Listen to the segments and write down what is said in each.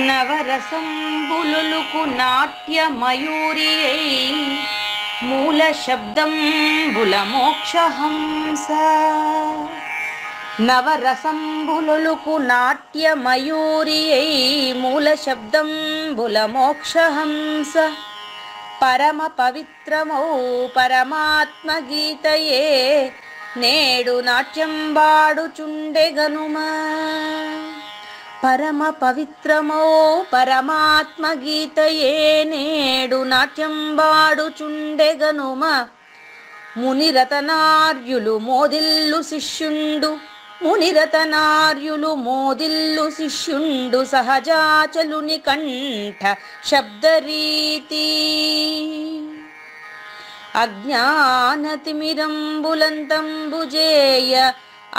నవరసంబులుకు నాట్య మయూరియై మూల శబ్దంబుల మోక్షహంస. నవరసంబులుకు నాట్య మయూరియై మూల శబ్దంబుల మోక్షహంస. పరమ పవిత్రమౌ పరమాత్మ గీతయే నేడు నాట్యం బాడుచుండెగనుమా. పరమ పవిత్రమౌ పరమాత్మ గీతయే నేడు నాట్యం బాడుచుండెగనుమ. మునిరతనార్యులు మోదిల్లు శిష్యుండు, మునిరతనార్యులు మోదిల్లు శిష్యుండు సహజాచలుని కంఠ శబ్దరీతి. అజ్ఞానతిమిరంబులంతంబుజేయ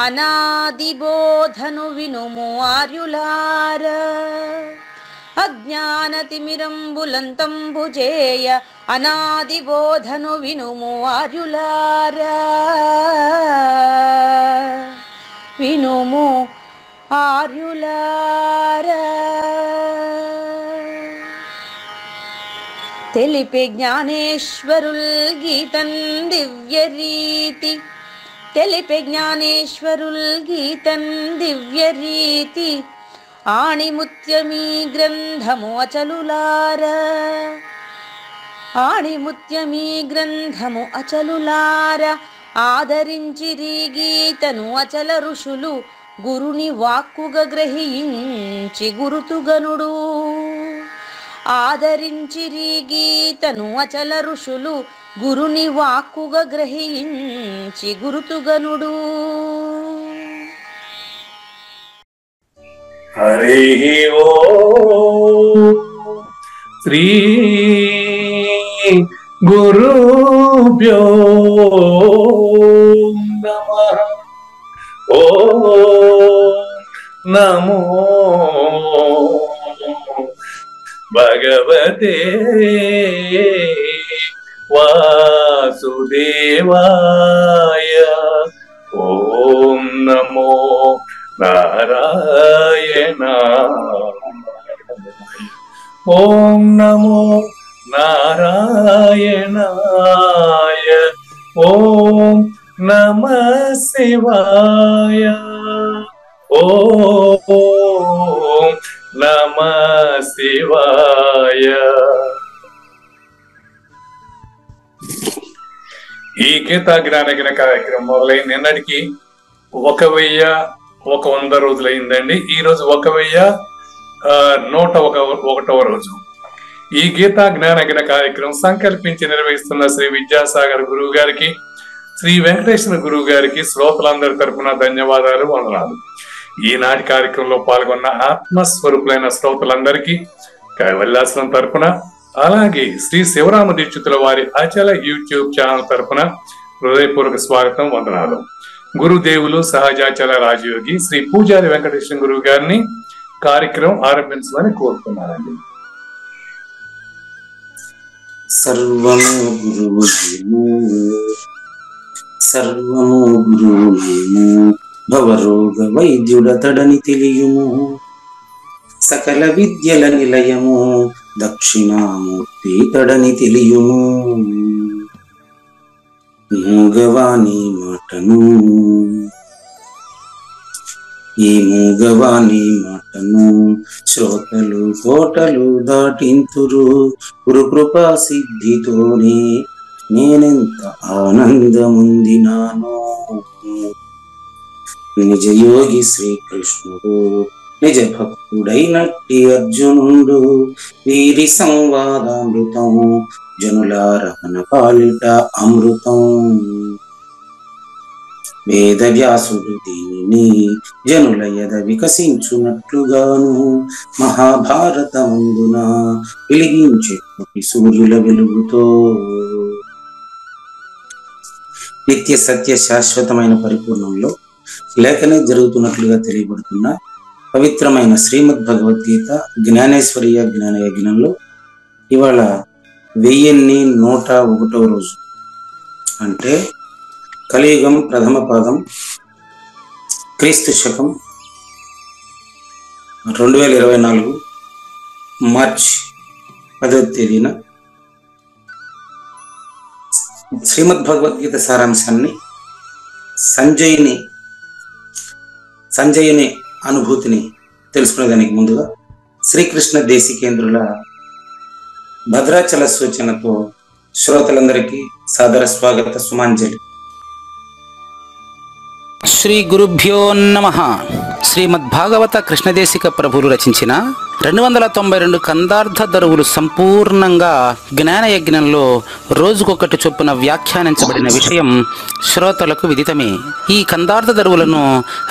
అనాదిబోధను వినుము ఆర్యులార. అజ్ఞానతిమిరంబులంతంబుజేయ అనాదిబోధను వినుము ఆర్యులార. వినుము ఆర్యులార. తెలిపే జ్ఞానేశ్వరుల్ గీతన్ దివ్య రీతి. తెలిపే జ్ఞానేశ్వరుల్ గీతన్ దివ్య రీతి. ఆణిముత్యమీ గ్రంథము అచలులార. ఆణిముత్యమీ గ్రంథము అచలులార. ఆదరించిరి గీతను అచల ఋషులు గురుని వాక్కుగా గ్రహించి గురుతుగనుడు. ఆదరించిరి గీతను అచల ఋషులు గురుని వాక్కుగా గ్రహించి గురుతుగనుడు. హరి ఓం శ్రీ గురుభ్యో నమః. ఓం నమో భగవతే వాసుదేవాయ. ఓం నమో నారాయణాయ. ఓం నమో నారాయణాయ. ఓం నమః శివాయ. ఓం నమః శివాయ. ఈ గీతా జ్ఞానగిన కార్యక్రమం మొదలై నిన్నటికి 1100 రోజులైందండి. ఈ రోజు 1101వ రోజు. ఈ గీతా జ్ఞానగిన కార్యక్రమం సంకల్పించి నిర్వహిస్తున్న శ్రీ విద్యాసాగర్ గురువు గారికి, శ్రీ వెంకటేశ్వర గురువు గారికి శ్రోతలందరి తరపున ధన్యవాదాలు, వందనాలు. ఈనాటి కార్యక్రమంలో పాల్గొన్న ఆత్మస్వరూపులైన శ్రోతలందరికీ కైవల్యాశ్రం తరపున, అలాగే శ్రీ శివరామ దీక్షితుల వారి అచల యూట్యూబ్ ఛానల్ తరపున హృదయపూర్వక స్వాగతం, వందనాలు. గురుదేవులు సహజాచల రాజయోగి శ్రీ పూజారి వెంకటేశ్వర గురువు గారిని కార్యక్రమం ఆరంభించమని కోరుతున్నానండి. సర్వము గురువుము, సర్వము గురువుము, భవరోగ వైద్యుడతడని తెలియుము. సకల విద్యల నిలయము, దక్షిణామూర్తి తడని తెలియుము. మూగవాణి మాటను, ఈ మూగవాణి మాటను శ్రోతలు కోటలు దాటింతురు. గురుకృపా సిద్ధితోనే నేనెంత ఆనందముందినాను. నిజయోగి శ్రీకృష్ణుడు, నిజ భక్తుడైనట్టి అర్జునుడు, వీరి సంవాదామృతం జనులారహన పాలిట అమృతం. వేదవ్యాసుడు దీనిని జనుల ఎద వికసించున్నట్లుగాను మహాభారతమందున వెలిగించేటి సూర్యుల వెలుగుతో నిత్య సత్య శాశ్వతమైన పరిపూర్ణంలో లేఖనే జరుగుతున్నట్లుగా తెలియబడుతున్న పవిత్రమైన శ్రీమద్ భగవద్గీత జ్ఞానేశ్వరీయ జ్ఞాన యజ్ఞంలో ఇవాళ 1101వ రోజు. అంటే కలియుగం ప్రథమ పాదం, క్రీస్తు శకం 2024 మార్చ్ 10వ తేదీన శ్రీమద్ భగవద్గీత సారాంశాన్ని సంజయుని అనుభూతిని తెలుసుకునేదానికి ముందుగా శ్రీకృష్ణ దేశికేంద్రుల భద్రాచల సూచనతో శ్రోతలందరికీ సాదర స్వాగత సుమాంజలి. శ్రీ గురుభ్యో నమః. శ్రీమద్భాగవత కృష్ణదేశిక ప్రభువులు రచించిన 292 కందార్థ దరువులు సంపూర్ణంగా జ్ఞానయజ్ఞంలో రోజుకొకటి చొప్పున వ్యాఖ్యానించబడిన విషయం శ్రోతలకు విదితమే. ఈ కందార్థ దరువులను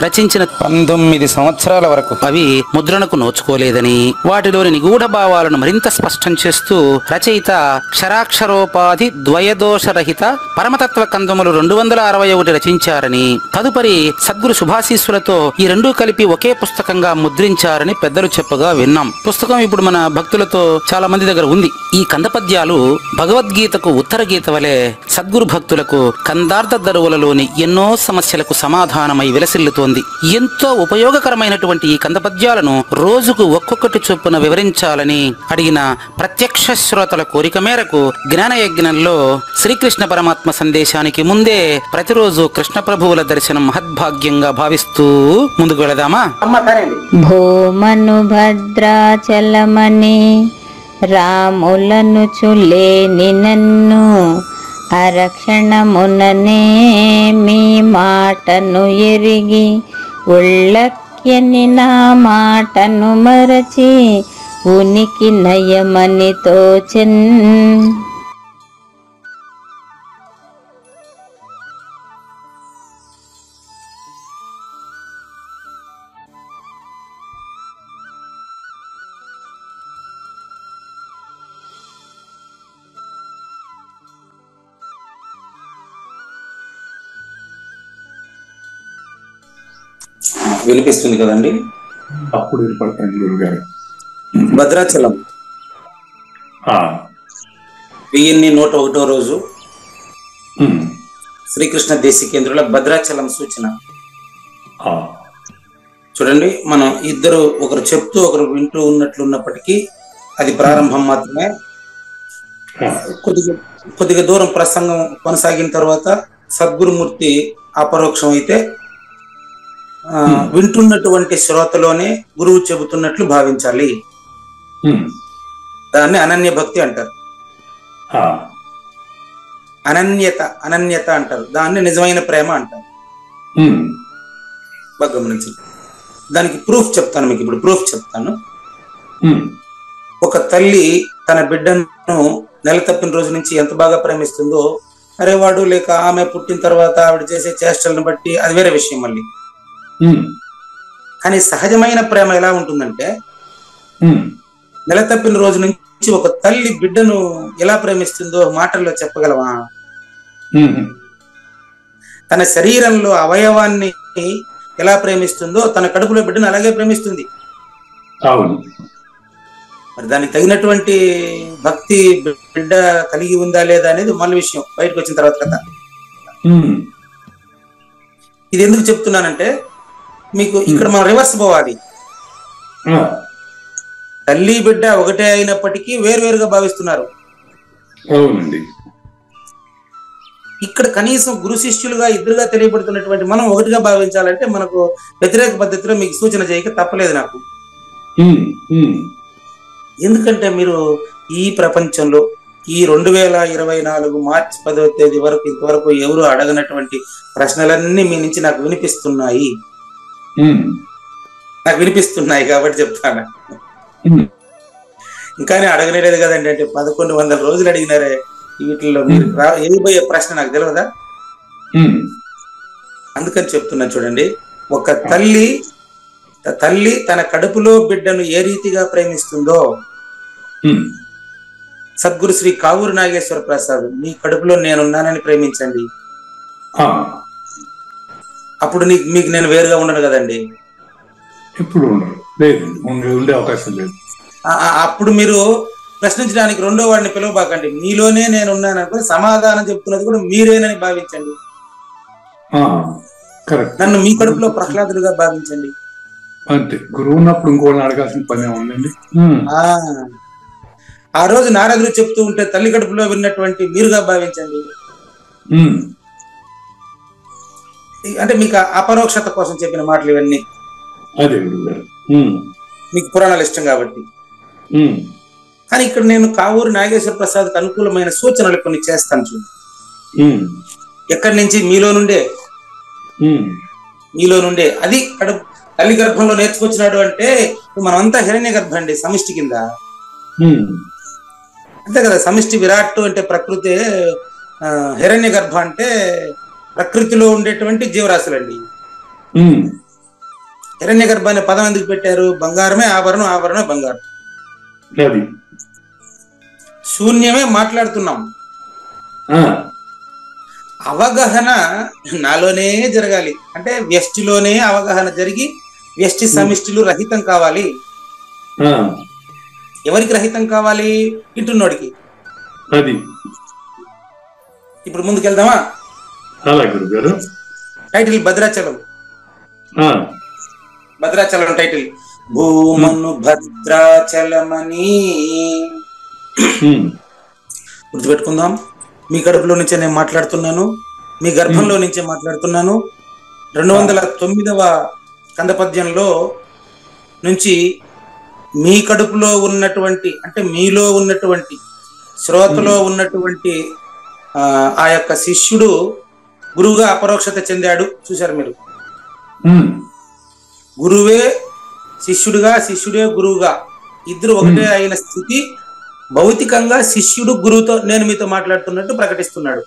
రచించిన 19 సంవత్సరాల వరకు అవి ముద్రణకు నోచుకోలేదని, వాటిలోని నిగూఢ భావాలను మరింత స్పష్టం చేస్తూ రచయిత క్షరాక్షరోపాధి ద్వయదోషరహిత పరమతత్వ కందములు 261 రచించారని, తదుపరి సద్గురు శుభాశీస్సులతో ఈ రెండూ కలిపి ఒకే పుస్తకంగా ముద్రించారని పెద్దలు చెప్పగా విన్నాం. పుస్తకం ఇప్పుడు మన భక్తులతో చాలా మంది దగ్గర ఉంది. ఈ కందపద్యాలు భగవద్గీతకు ఉత్తర గీత వలె సద్గురు భక్తులకు కందార్థ దరువులలోని ఎన్నో సమస్యలకు సమాధానమై విలసిల్లుతోంది. ఎంతో ఉపయోగకరమైనటువంటి ఈ కందపద్యాలను రోజుకు ఒక్కొక్కటి చొప్పున వివరించాలని అడిగిన ప్రత్యక్ష శ్రోతల కోరిక మేరకు జ్ఞానయజ్ఞంలో శ్రీకృష్ణ పరమాత్మ సందేశానికి ముందే ప్రతిరోజు కృష్ణ ప్రభువుల దర్శనం మహద్భాగ్యంగా భావిస్తూ ముందుకు వెళదామా? భూమను భద్రాచలమని రాములను చులేని నన్ను అరక్షణముననే మీ మాటను ఎరిగి ఉళ్ళక్యని నా మాటను మరచి ఉనికి నయమని తోచెన్. వినిపిస్తుంది కదండి? అప్పుడు వినపడుతుంది గురుగారు. భద్రాచలం 1101 రోజు శ్రీకృష్ణ దేశికేంద్రుల భద్రాచలం సూచన. చూడండి, మనం ఇద్దరు ఒకరు చెప్తూ ఒకరు వింటూ ఉన్నట్లున్నప్పటికీ అది ప్రారంభం మాత్రమే. కొద్దిగా దూరం ప్రసంగం కొనసాగిన తర్వాత సద్గురుమూర్తి అపరోక్షం అయితే వింటున్నటువంటి శ్రోతలోనే గురువు చెబుతున్నట్లు భావించాలి. దాన్ని అనన్య భక్తి అంటారు. అనన్యత అంటారు. దాన్ని నిజమైన ప్రేమ అంటారు. బాగా గమనించండి. దానికి ప్రూఫ్ చెప్తాను మీకు. ఇప్పుడు ప్రూఫ్ చెప్తాను. ఒక తల్లి తన బిడ్డను నెల తప్పిన రోజు నుంచి ఎంత బాగా ప్రేమిస్తుందో, అరే వాడు లేక ఆమె పుట్టిన తర్వాత ఆవిడ చేసే చేష్టలను బట్టి అది వేరే విషయం మళ్ళీ. కానీ సహజమైన ప్రేమ ఎలా ఉంటుందంటే, నెల తప్పిన రోజు నుంచి ఒక తల్లి బిడ్డను ఎలా ప్రేమిస్తుందో మాటల్లో చెప్పగలవా? తన శరీరంలో అవయవాన్ని ఎలా ప్రేమిస్తుందో తన కడుపులో బిడ్డను అలాగే ప్రేమిస్తుంది. మరి దానికి తగినటువంటి భక్తి బిడ్డ కలిగి ఉందా లేదా అనేది మళ్ళీ విషయం, బయటకు వచ్చిన తర్వాత కదా. ఇది ఎందుకు చెప్తున్నానంటే, మీకు ఇక్కడ మనం రివర్స్ పోవాలి. తల్లి బిడ్డ ఒకటే అయినప్పటికీ వేరువేరుగా భావిస్తున్నారు. ఇక్కడ కనీసం గురు శిష్యులుగా ఇద్దరుగా తెలియబడుతున్నటువంటి మనం ఒకటిగా భావించాలంటే మనకు వ్యతిరేక పద్ధతిలో మీకు సూచన చేయక తప్పలేదు నాకు. ఎందుకంటే మీరు ఈ ప్రపంచంలో ఈ 2024 మార్చి 10వ తేదీ వరకు ఇంతవరకు ఎవరు అడగనటువంటి ప్రశ్నలన్నీ మీ నుంచి నాకు వినిపిస్తున్నాయి. కాబట్టి చెప్తాను. ఇంకానే అడగలేదు కదండి అంటే 1100 రోజులు అడిగినారే. వీటిల్లో మీరు వెళ్ళిపోయే ప్రశ్న నాకు తెలియదా? అందుకని చెప్తున్నా. చూడండి, ఒక తల్లి తన కడుపులో బిడ్డను ఏ రీతిగా ప్రేమిస్తుందో, సద్గురు శ్రీ కావూరు నాగేశ్వర ప్రసాద్ మీ కడుపులో నేనున్నానని ప్రేమించండి. అప్పుడు మీకు నేను వేరుగా ఉండను కదండి. ఇప్పుడు ఉండే అవకాశం లేదు. అప్పుడు మీరు ప్రశ్నించడానికి రెండో వాడిని పిలవబాకండి. మీలోనే నేను ఉన్నాను అనుకుని సమాధానం చెప్తున్నది కూడా మీరేనని భావించండి. నన్ను మీ కడుపులో ప్రహ్లాదుడుగా భావించండి. అంతే, గురువు ఉన్నప్పుడు ఇంకోళ్ళని అడగాల్సిన పని ఉందండి. ఆ రోజు నారదుడు చెప్తూ ఉంటే తల్లి కడుపులో విన్నటువంటి మీరుగా భావించండి. అంటే మీకు అపరోక్షత కోసం చెప్పిన మాటలు ఇవన్నీ. అదే గురుగారు, మీకు పురాణాలు ఇష్టం కాబట్టి. కానీ ఇక్కడ నేను కావూరు నాగేశ్వర ప్రసాద్కి అనుకూలమైన సూచనలు కొన్ని చేస్తాను చూడండి. ఎక్కడి నుంచి? మీలో నుండే. అది తల్లి గర్భంలో నేర్చుకొచ్చినాడు అంటే మనమంతా హిరణ్య గర్భం అండి, సమిష్టి కింద. అంతే కదా, సమిష్టి విరాట్ అంటే ప్రకృతి, హిరణ్య గర్భ అంటే ప్రకృతిలో ఉండేటువంటి జీవరాశులండి. హిరణ్య గర్భ అనే పదం ఎందుకు పెట్టారు? బంగారమే ఆభరణం, ఆభరణమే బంగారం. శూన్యమే మాట్లాడుతున్నాం. అవగాహన నాలోనే జరగాలి అంటే వ్యష్టిలోనే అవగాహన జరిగి వ్యష్టి సమిష్టిలు రహితం కావాలి. ఎవరికి రహితం కావాలి? ఇంటున్నోడికి. ఇప్పుడు ముందుకెళ్దామా? టైటిల్ భద్రాచలం. భద్రాచలం టైటిల్ భూమను భద్రాచలమని గుర్తుపెట్టుకుందాం. మీ కడుపులో నుంచే నేను మాట్లాడుతున్నాను, మీ గర్భంలో నుంచే మాట్లాడుతున్నాను. 209వ కందపద్యంలో నుంచి మీ కడుపులో ఉన్నటువంటి అంటే మీలో ఉన్నటువంటి శ్రోతలో ఉన్నటువంటి ఆ యొక్క శిష్యుడు గురువుగా అపరోక్షత చెందాడు. చూశారు మీరు? గురువే శిష్యుడుగా, శిష్యుడే గురువుగా, ఇద్దరు ఒకటే అయిన స్థితి భౌతికంగా శిష్యుడు గురువుతో నేను మీతో మాట్లాడుతున్నట్టు ప్రకటిస్తున్నాడు.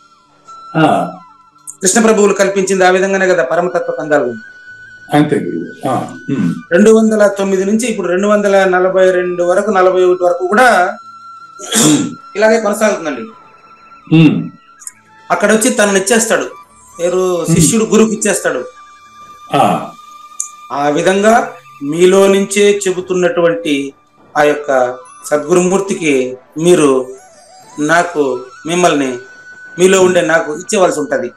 కృష్ణ ప్రభువులు కల్పించింది ఆ విధంగానే కదా పరమతత్వ కందాలు. 209 నుంచి ఇప్పుడు 242 వరకు 41 వరకు కూడా ఇలాగే కొనసాగుతుందండి. అక్కడ వచ్చి తనని ఇచ్చేస్తాడు, పేరు శిష్యుడు గురువుకి ఇచ్చేస్తాడు. ఆ విధంగా మీలో నుంచే చెబుతున్నటువంటి ఆ యొక్క సద్గురుమూర్తికి మీరు మిమ్మల్ని మీలో ఉండే నాకు ఇచ్చేవలసి ఉంటది.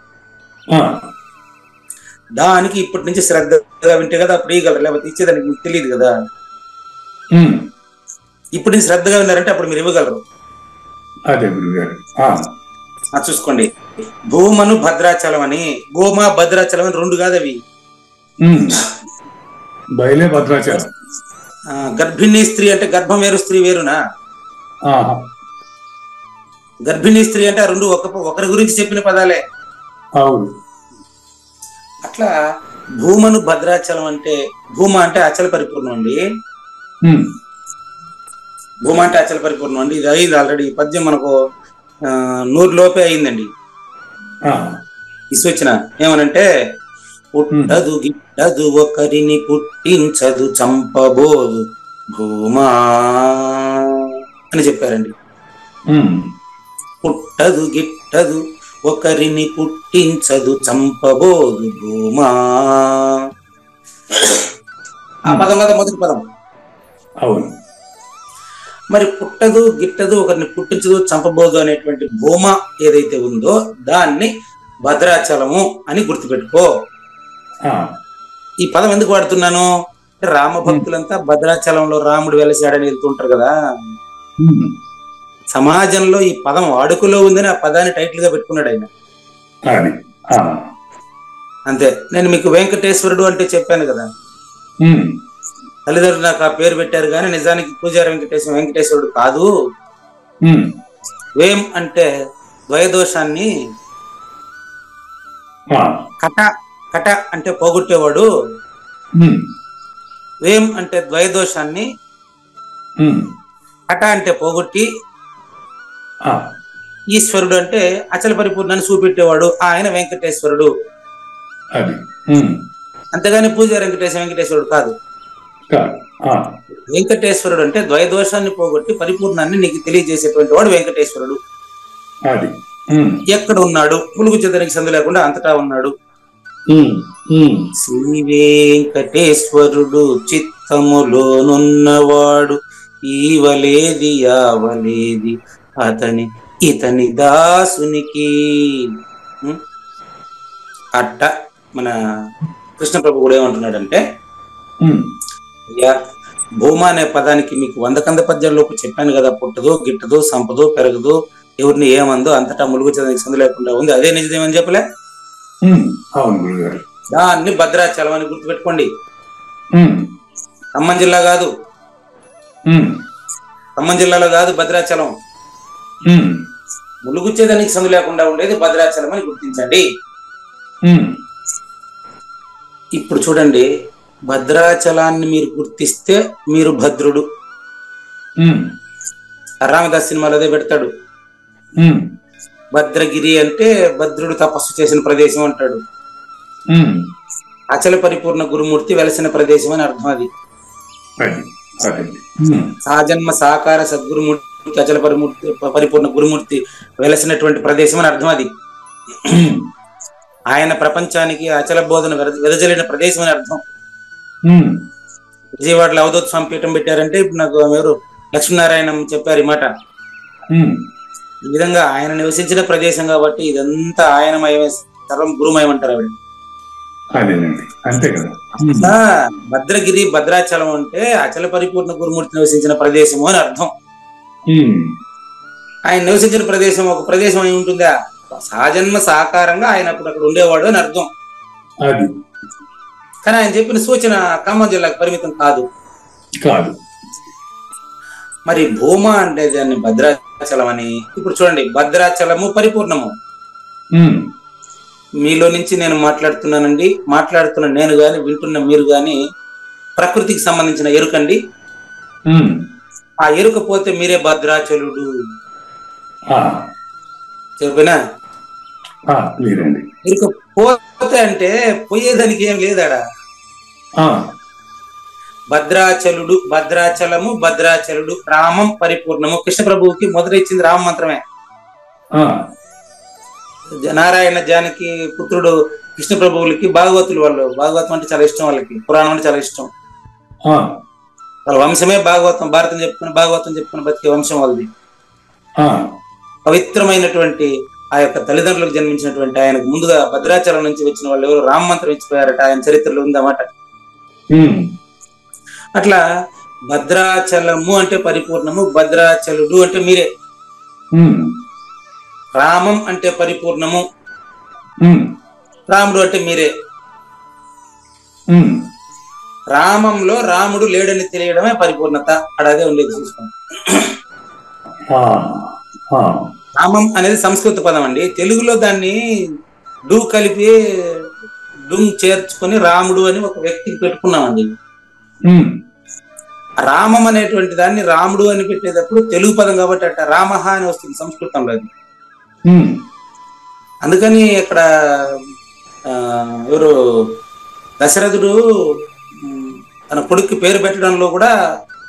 దానికి ఇప్పటి నుంచి శ్రద్ధగా వింటే కదా అప్పుడు ఇవ్వగలరు, లేకపోతే ఇచ్చేదానికి మీకు తెలియదు కదా. ఇప్పుడు నుంచి శ్రద్ధగా విన్నారంటే అప్పుడు మీరు ఇవ్వగలరు. చూసుకోండి, భూమను భద్రాచలం అని, భూమా భద్రాచలం అని 2 కాదు అవి. బయలే భద్రాచలం. గర్భిణీ స్త్రీ అంటే గర్భం వేరు, స్త్రీ వేరునా? గర్భిణీ స్త్రీ అంటే ఆ 2 ఒకరి గురించి చెప్పిన పదాలే. అట్లా భూమను భద్రాచలం అంటే, భూమ అంటే అచల పరిపూర్ణం అండి. భూమ అంటే అచల పరిపూర్ణం అండి. ఇది అయింది ఆల్రెడీ. పద్యం మనకు 100 లోపే అయిందండి. ఇసువచ్చిన ఏమనంటే, పుట్టదు గిట్టదు ఒకరిని పుట్టించదు చంపబోదు భూమా అని చెప్పారండి. పుట్టదు గిట్టదు ఒకరిని పుట్టించదు చంపబోదు భూమా. ఆ పదం కదా మొదటి పదం. అవును. మరి పుట్టదు గిట్టదు ఒకరిని పుట్టించదు చంపబోదు అనేటువంటి భూమ ఏదైతే ఉందో దాన్ని భద్రాచలము అని గుర్తుపెట్టుకో. ఈ పదం ఎందుకు వాడుతున్నాను? రామ భక్తులంతా భద్రాచలంలో రాముడు వెలసాడని వెళ్తుంటారు కదా. సమాజంలో ఈ పదం వాడుకలో ఉందని ఆ పదాన్ని టైటిల్ గా పెట్టుకున్నాడు ఆయన. అంతే. నేను మీకు వెంకటేశ్వరుడు అంటే చెప్పాను కదా, తల్లిదండ్రులు నాకు ఆ పేరు పెట్టారు కానీ నిజానికి పూజారి వెంకటేశ్వరుడు కాదు. వేం అంటే ద్వయదోషాన్ని, కట అంటే పోగొట్టేవాడు, వేం అంటే ద్వయదోషాన్ని, కట అంటే పోగొట్టి, ఈశ్వరుడు అంటే అచల పరిపూర్ణాన్ని చూపెట్టేవాడు, ఆయన వెంకటేశ్వరుడు. అంతేగాని పూజారి వెంకటేశ్వరుడు కాదు. వెంకటేశ్వరుడు అంటే ద్వయదోషాన్ని పోగొట్టి పరిపూర్ణాన్ని నీకు తెలియజేసేటువంటి వాడు వెంకటేశ్వరుడు. ఎక్కడ ఉన్నాడు? పులుగు చెదరికి సందు లేకుండా అంతటా ఉన్నాడు. శ్రీ వెంకటేశ్వరుడు చిత్తములోనున్నవాడు, ఈవలేది యావలేది ఇతని దాసునికి. అట్ట మన కృష్ణ ప్రభు కూడా ఏమంటున్నాడంటే, అయ్యా, భూమ అనే పదానికి మీకు 100 కంద పద్యాల్లోపు చెప్పాను కదా, పుట్టదు గిట్టదు సంపదు పెరగదు ఎవరిని ఏమందో అంతటా ములుగుచడానికి సందు లేకుండా ఉంది, అదే నిజమని చెప్పలే. అవును గురుగారు. దాన్ని భద్రాచలం అని గుర్తుపెట్టుకోండి. ఖమ్మం జిల్లా కాదు, ఖమ్మం జిల్లాలో కాదు భద్రాచలం. ములుగుచ్చేదానికి సందు లేకుండా ఉండేది భద్రాచలం అని గుర్తించండి. ఇప్పుడు చూడండి, భద్రాచలాన్ని మీరు గుర్తిస్తే మీరు భద్రుడు. రామదాస్ సినిమాలో అదే పెడతాడు, భద్రగిరి అంటే భద్రుడు తపస్సు చేసిన ప్రదేశం అంటాడు. అచల పరిపూర్ణ గురుమూర్తి వెలసిన ప్రదేశం అని అర్థం. అది సాజన్మ సాకార సద్గురుమూర్తి అచల పరిపూర్ణ గురుమూర్తి వెలసినటువంటి ప్రదేశం అని అర్థం. అది ఆయన ప్రపంచానికి అచల బోధన వెదజల్లిన ప్రదేశం అని అర్థం. విజయవాడలో అవధూత స్వామి పీఠం పెట్టారంటే ఇప్పుడు నాకు ఎవరు లక్ష్మీనారాయణ చెప్పారు ఈ మాట. ఈ విధంగా ఆయన నివసించిన ప్రదేశం కాబట్టి ఇదంతా ఆయనమయమే, సర్వం గురుమయం అంటారు ఆవిడ. అంతే కదా. భద్రగిరి భద్రాచలం అంటే అచల పరిపూర్ణ గురుమూర్తి నివసించిన ప్రదేశము అని అర్థం. ఆయన నివసించిన ప్రదేశం ఒక ప్రదేశం అయి ఉంటుందా? సహజన్మ సాకారంగా ఆయన అప్పుడు అక్కడ ఉండేవాడు అని అర్థం. కానీ ఆయన చెప్పిన సూచన ఖమ్మం జిల్లాకు పరిమితం కాదు. మరి భూమ అంటే దాన్ని భద్రాచలం అని. ఇప్పుడు చూడండి, భద్రాచలము పరిపూర్ణము. మీలో నుంచి నేను మాట్లాడుతున్నానండి, మాట్లాడుతున్న నేను గాని వింటున్న మీరు గాని ప్రకృతికి సంబంధించిన ఎరుకండి. ఆ ఎరుక పోతే మీరే భద్రాచలుడు చెప్పినా. ఎరుక పోతే అంటే పోయేదానికి ఏం లేదాడా. భద్రాచలుడు, భద్రాచలము, భద్రాచలుడు, రామం పరిపూర్ణము. కృష్ణ ప్రభువుకి మొదట ఇచ్చింది రామ మంత్రమే. నారాయణ జానకి పుత్రుడు కృష్ణ ప్రభువులకి భాగవతులు, వాళ్ళు భాగవతం అంటే చాలా ఇష్టం, వాళ్ళకి పురాణం అంటే చాలా ఇష్టం. వాళ్ళ వంశమే భాగవతం, భారతం చెప్పుకుని బతికే వంశం వాళ్ళది. పవిత్రమైనటువంటి ఆ యొక్క తల్లిదండ్రులకు జన్మించినటువంటి ఆయనకు ముందుగా భద్రాచలం నుంచి వచ్చిన వాళ్ళు ఎవరు రామ మంత్రం ఇచ్చిపోయారట, ఆయన చరిత్రలో ఉందన్నమాట. అట్లా భద్రాచలము అంటే పరిపూర్ణము, భద్రాచలుడు అంటే మీరే. రామం అంటే పరిపూర్ణము, రాముడు అంటే మీరే. రామంలో రాముడు లేడని తెలియడమే పరిపూర్ణత. అదే ఉండేది చూసుకోండి. రామం అనేది సంస్కృత పదం అండి. తెలుగులో దాన్ని డు కలిపి డుంగ్ చేర్చుకొని రాముడు అని ఒక వ్యక్తికి పెట్టుకున్నామండి. రామం అనేటువంటి దాన్ని రాముడు అని పెట్టేటప్పుడు తెలుగు పదం కాబట్టి అట్ట రామహ అని వస్తుంది సంస్కృతంలో. అది అందుకని ఇక్కడ ఎవరు దశరథుడు తన కొడుక్కి పేరు పెట్టడంలో కూడా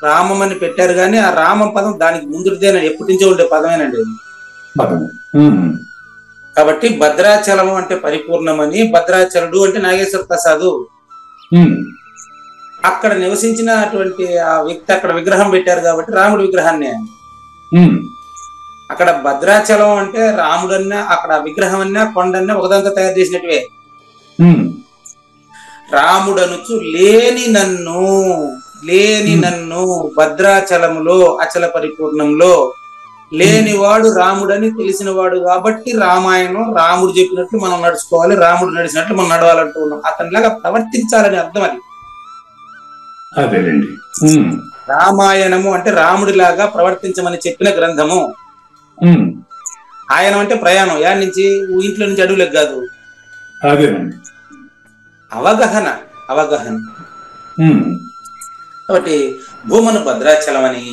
రామం అని పెట్టారు, కానీ ఆ రామం పదం దానికి ముందుదేనండి, ఎప్పటి నుంచో ఉండే పదమేనండి. కాబట్టి భద్రాచలం అంటే పరిపూర్ణమని, భద్రాచలుడు అంటే నాగేశ్వర ప్రసాదు. అక్కడ నివసించినటువంటి ఆ వ్యక్తి అక్కడ విగ్రహం పెట్టారు కాబట్టి రాముడి విగ్రహాన్ని. అక్కడ భద్రాచలం అంటే రాముడన్నా, అక్కడ విగ్రహం అన్నా కొండన్నా ఒకదంతా తయారు చేసినట్టువే. రాముడనుచు లేని నన్ను భద్రాచలములో అచల పరిపూర్ణంలో లేనివాడు రాముడని తెలిసినవాడు కాబట్టి రామాయణం రాముడు చెప్పినట్లు మనం నడుచుకోవాలి, రాముడు నడిచినట్లు మనం నడవాలంటూ ఉన్నాం. అతనిలాగా ప్రవర్తించాలని అర్థం. అది అదేనండి. రామాయణము అంటే రాముడిలాగా ప్రవర్తించమని చెప్పిన గ్రంథము. ఆయనం అంటే ప్రయాణం, యాడ్ నుంచి ఇంట్లో నుంచి అడవులకు కాదు. అవగాహన. కాబట్టి భూమను భద్రాచలం అని,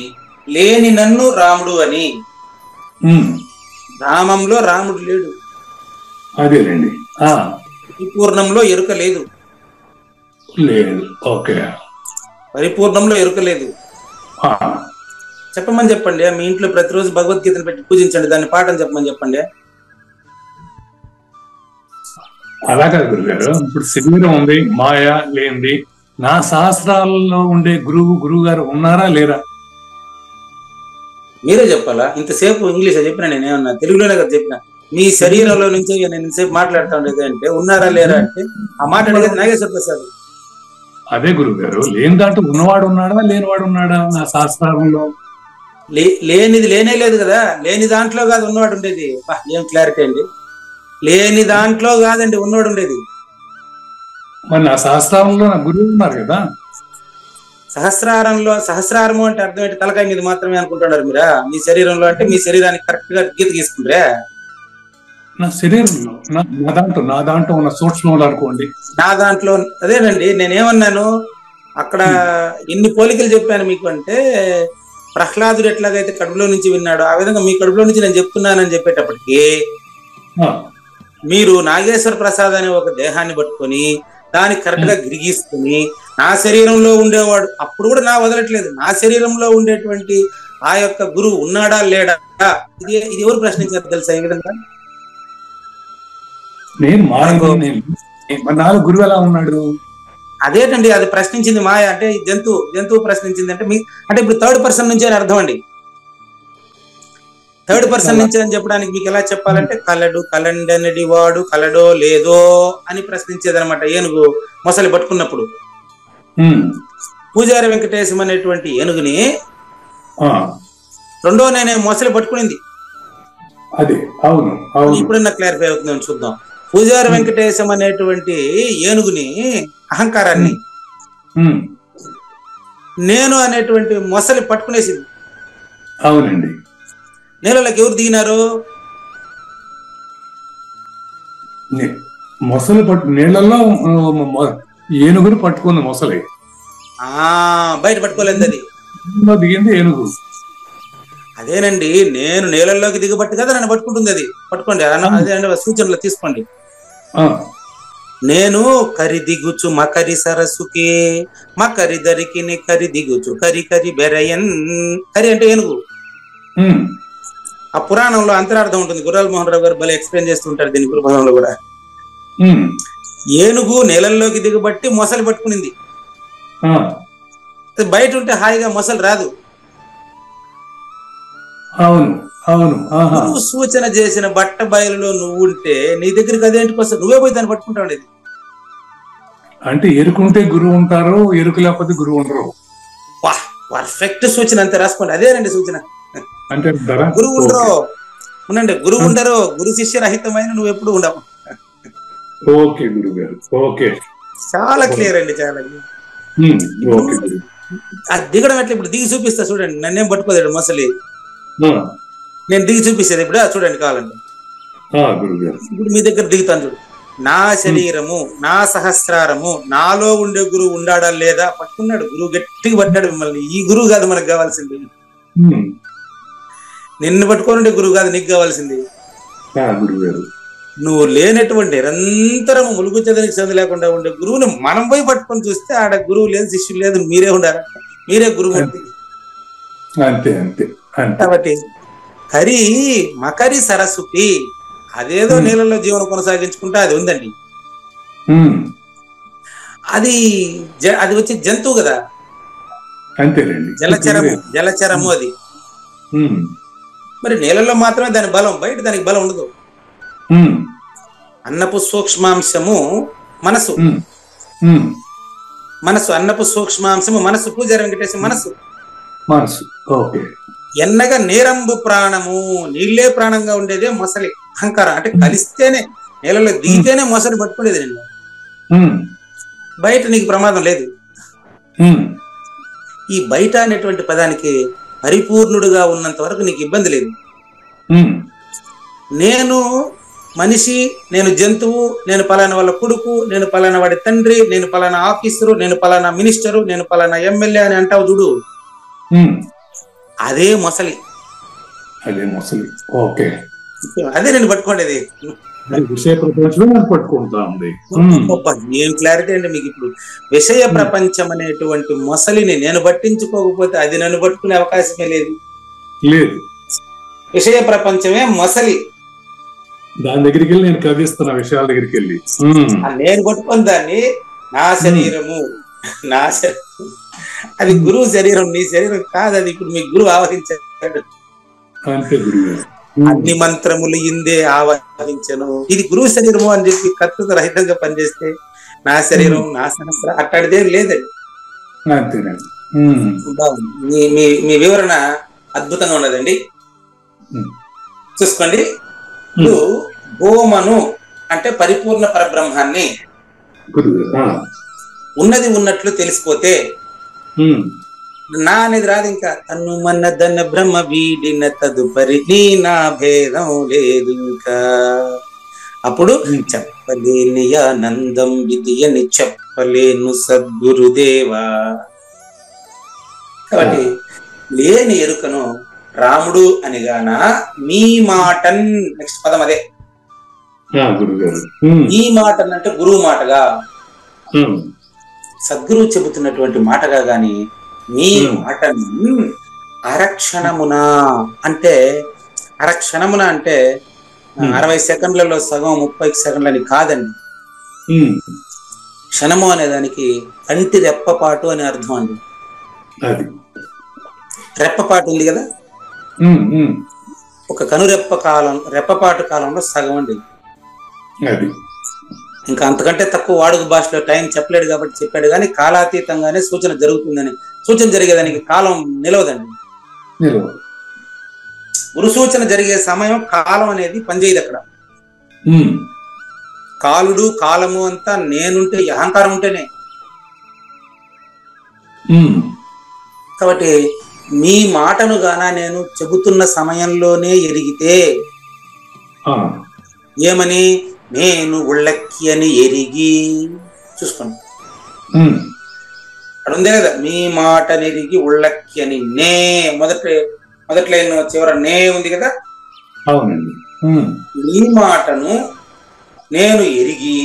లేని నన్ను రాముడు అని. రామంలో రాముడు లేడు, అదేనండి. పరిపూర్ణంలో ఎరుక లేదు. పరిపూర్ణంలో ఎరుక లేదు. చెప్పండి. మీ ఇంట్లో ప్రతిరోజు భగవద్గీతను పెట్టి పూజించండి, దాన్ని పాఠం చెప్పండి. అలా కాదు గురుగారు. ఇప్పుడు శరీరం ఉంది, మాయ లేనిది. నా శాస్త్రాలలో ఉండే గురువు గారు ఉన్నారా లేరా? మీరే చెప్పాలా? ఇంతసేపు ఇంగ్లీష్ చెప్పినా, నేనేమన్నా తెలుగులోనే కదా చెప్పినా. మీ శరీరంలో నుంచి నేను ఇంతసేపు మాట్లాడుతా ఉండేది అంటే ఉన్నారా లేరా అంటే ఆ మాట అడిగేది నాగేశ్వర ప్రసాద్. అదే గురువు గారు, లేని దాంట్లో ఉన్నవాడు ఉన్నాడా లేనివాడు ఉన్నాడా నా శాస్త్రంలో? లేనిది లేనే లేదు కదా. లేని దాంట్లో కాదు ఉన్నవాడు ఉండేది. ఏం క్లారిటీ అండి. లేని దాంట్లో కాదండి ఉన్నవాడు ఉండేది. మరి నా శాస్త్రంలో నా గురువు ఉన్నారు కదా. సహస్రారము అంటే అర్థం ఏంటి? తలకాయ మీద మాత్రమే అనుకుంటున్నారు మీరా? మీ శరీరంలో అంటే మీ శరీరానికి కరెక్ట్ గా గీత గీసుకుంటారా? నా శరీరంలో నా దాంట్లో ఉన్న సూక్ష్మంలో అనుకోండి. నా దాంట్లో అదేనండి. నేనేమన్నాను అక్కడ ఎన్ని పోలికలు చెప్పాను మీకు అంటే, ప్రహ్లాదుడు ఎట్లాగైతే కడుపులో నుంచి విన్నాడో ఆ విధంగా మీ కడుపులో నుంచి నేను చెప్తున్నానని చెప్పేటప్పటికి మీరు నాగేశ్వర ప్రసాద్ అనే ఒక దేహాన్ని పట్టుకొని దానికి కరెక్ట్ గా గిరిగీసుకుని నా శరీరంలో ఉండేవాడు, అప్పుడు కూడా నా వదలట్లేదు, నా శరీరంలో ఉండేటువంటి ఆ యొక్క గురువు ఉన్నాడా లేడా, ఇది ఎవరు ప్రశ్నించారు తెలుసా? ఈ విధంగా నాలుగు గురువు ఎలా ఉన్నాడు? అదేటండి, అది ప్రశ్నించింది మాయ. అంటే జంతువు ప్రశ్నించింది అంటే అంటే ఇప్పుడు థర్డ్ పర్సన్ నుంచి అని అర్థం అండి. థర్డ్ పర్సన్ నుంచి అని చెప్పడానికి మీకు ఎలా చెప్పాలంటే, కలండనడి వాడు కలడో లేదో అని ప్రశ్నించేది అనమాట ఏనుగు మొసలి పట్టుకున్నప్పుడు. పూజారి వెంకటేశం అనేటువంటి ఏనుగుని రెండో నేనే మొసలి పట్టుకునింది. ఇప్పుడన్నా క్లారిఫై అవుతుందని చూద్దాం. పూజారి వెంకటేశం అనేటువంటి ఏనుగుని అహంకారాన్ని నేను అనేటువంటి మొసలి పట్టుకునేసింది. అవునండి. నేలలోకి ఎవరు దిగినారు? మొసలి నీళ్ళల్లో ఏనుగుని పట్టుకుంది మొసలి. బయట పట్టుకోలేదు, అది దిగింది ఏనుగు. అదేనండి, నేను నీళ్ళల్లోకి దిగబట్టి కదా నన్ను పట్టుకుంటుంది. అది పట్టుకోండి, అదే సూచనలు తీసుకోండి. నేను కరి దిగుచు మకరి సరస్సుకి మకరి దరికి కరి దిగుచు కరి కరి బెరయన్. కరి అంటే ఏనుగు. ఆ పురాణంలో అంతరార్థం ఉంటుంది. గుర్రాల మోహన్ రావు గారు భలే ఎక్స్ప్లెయిన్ చేస్తుంటారు దీని గురుభావంలో కూడా. ఏనుగు నీళ్ళల్లోకి దిగబట్టి మొసలి పట్టుకునింది. బయట ఉంటే హాయిగా మొసలి రాదు. నువ్వు సూచన చేసిన బట్ట బయలులో నువ్వు ఉంటే నీ దగ్గరికి అదేంటికి వస్తా, నువ్వే పోయి దాన్ని పట్టుకుంటావు. ఇది అంటే ఎరుకుంటే గురువు ఉంటారు, ఎరుకు లేకపోతే గురువు ఉండరు. పర్ఫెక్ట్ సూచన, అంతే రాసుకోండి. అదేనండి సూచన. అంటే గురువు ఉండరు ఉండండి, గురువు ఉండరు, గురు శిష్య రహితమైన నువ్వు ఎప్పుడు ఉండవు. ఓకే గురువు గారు, ఓకే, చాలా క్లియర్ అండి, చాలా. అది దిగడం ఎట్లా? ఇప్పుడు దిగి చూపిస్తా చూడండి. నన్నేం పట్టుకోలేడు మొసలి, నేను దిగి చూపిస్తాను ఇప్పుడు. చూడండి కావాలండి. ఇప్పుడు మీ దగ్గర దిగుతాను చూడు. నా శరీరము, నా సహస్రారము, నాలో ఉండే గురువు ఉండాడా లేదా? పట్టుకున్నాడు గురువు, గట్టిగా పట్టాడు మిమ్మల్ని. ఈ గురువు కాదు మనకు కావాల్సింది. నిన్ను పట్టుకోనుండే గురువు కాదు నీకు కావాల్సింది. నువ్వు లేనటువంటి నిరంతరము ములుగు చదనికి చదువు లేకుండా ఉండే గురువుని మనం పోయి పట్టుకొని చూస్తే ఆడ గురువు లేదు, శిష్యులు లేదు, మీరే ఉండాలి, మీరే గురువు. కాబట్టి కరి మకరి సరస్సుకి అదేదో నీళ్ళలో జీవనం కొనసాగించుకుంటా అది ఉందండి. అది వచ్చి జంతువు కదా, జలచరము అది. మరి నీళ్ళలో మాత్రమే దాని బలం, బయట దానికి బలం ఉండదు. అన్నపు సూక్ష్మాంశము మనసు, అన్నపు సూక్ష్మాంశము మనసు. పూజారి వెంకటేశ్వర మనసు. ఎన్నగా నీరంబు ప్రాణము, నీళ్లే ప్రాణంగా ఉండేదే మొసలి అహంకారం. అంటే కలిస్తేనే, నీళ్ళలో దిగితేనే మొసలి పట్టుకునేది నిన్ను. బయట నీకు ప్రమాదం లేదు. ఈ బయట అనేటువంటి పదానికి పరిపూర్ణుడుగా ఉన్నంత వరకు నీకు ఇబ్బంది లేదు. నేను మనిషి, నేను జంతువు, నేను పలానా వాళ్ళ కొడుకు, నేను పలానా వాడి తండ్రి, నేను పలానా ఆఫీసరు, నేను పలానా మినిస్టరు, నేను పలానా ఎమ్మెల్యే అని అంటావు చూడు, అదే మొసలి. అదే నేను పట్టుకోండి. ఏం క్లారిటీ అండి మీకు ఇప్పుడు. విషయ ప్రపంచం అనేటువంటి మొసలిని నేను పట్టించుకోకపోతే అది నన్ను పట్టుకునే అవకాశమే లేదు. విషయ ప్రపంచమే మొసలి. దాని దగ్గరికి వెళ్ళి నేను కవిస్తున్నా, విషయాల దగ్గరికి వెళ్ళి నేను పట్టుకుని దాన్ని నా శరీరము, నా శరీరం, అది గురువు శరీరం, నీ శరీరం కాదు. అది ఇప్పుడు మీ గురువు ఆవహించాడు. అన్ని మంత్రములు ఇందే ఆవహించను. ఇది గురువు శరీరము అని చెప్పి కర్తృత రహితంగా పనిచేస్తే నా శరీరం నా సహస్ర అట్లాంటిదేం లేదండి. అంతేనండి. బాగుంది. మీ వివరణ అద్భుతంగా ఉన్నదండి. చూసుకోండి. ఇప్పుడు భూమను అంటే పరిపూర్ణ పరబ్రహ్మాన్ని ఉన్నది ఉన్నట్లు తెలిసిపోతే నా అనేది రాదు. ఇంకా తను మన్నదన్న బ్రహ్మ వీడిన తదుపరి నీ నా భేదం లేదు. ఇంకా అప్పుడు చెప్పలేని ఆనందం విధి అని చెప్పలేను సద్గురుదేవా. కాబట్టి లేని ఎరుకను రాముడు అనిగాన మీ మాటన్ నెక్స్ట్ పదం అదే. ఈ మాటన్ అంటే గురువు మాటగా, సద్గురువు చెబుతున్నటువంటి మాటగా గాని మీ మాటను అరక్షణమున అంటే 60 సెకండ్లలో సగం 30 సెకండ్లని కాదండి. క్షణము అనే దానికి కంటి రెప్పపాటు అని అర్థం అండి. రెప్పపాటు ఉంది కదా, ఒక రెప్పపాటు కాలంలో సగం అండి. ఇంకా అంతకంటే తక్కువ వాడుక భాషలో టైం చెప్పలేడు కాబట్టి చెప్పాడు. కానీ కాలాతీతంగానే సూచన జరుగుతుందని, సూచన జరిగేదానికి కాలం నిలవదండి. గురు సూచన జరిగే సమయం కాలం అనేది పనిచేయదు అక్కడ. కాలుడు కాలము అంతా నేనుంటే అహంకారం ఉంటేనే. కాబట్టి మీ మాటను గాన నేను చెబుతున్న సమయంలోనే ఎరిగితే ఏమని, నేను ఉళ్ళక్కి అని ఎరిగి. చూసుకోండి అక్కడ ఉందే కదా, మీ మాట నెరిగి ఉళ్ళక్కి అని. నే మొదటి లైన్ చివర నే ఉంది కదా. మీ మాటను నేను ఎరిగి,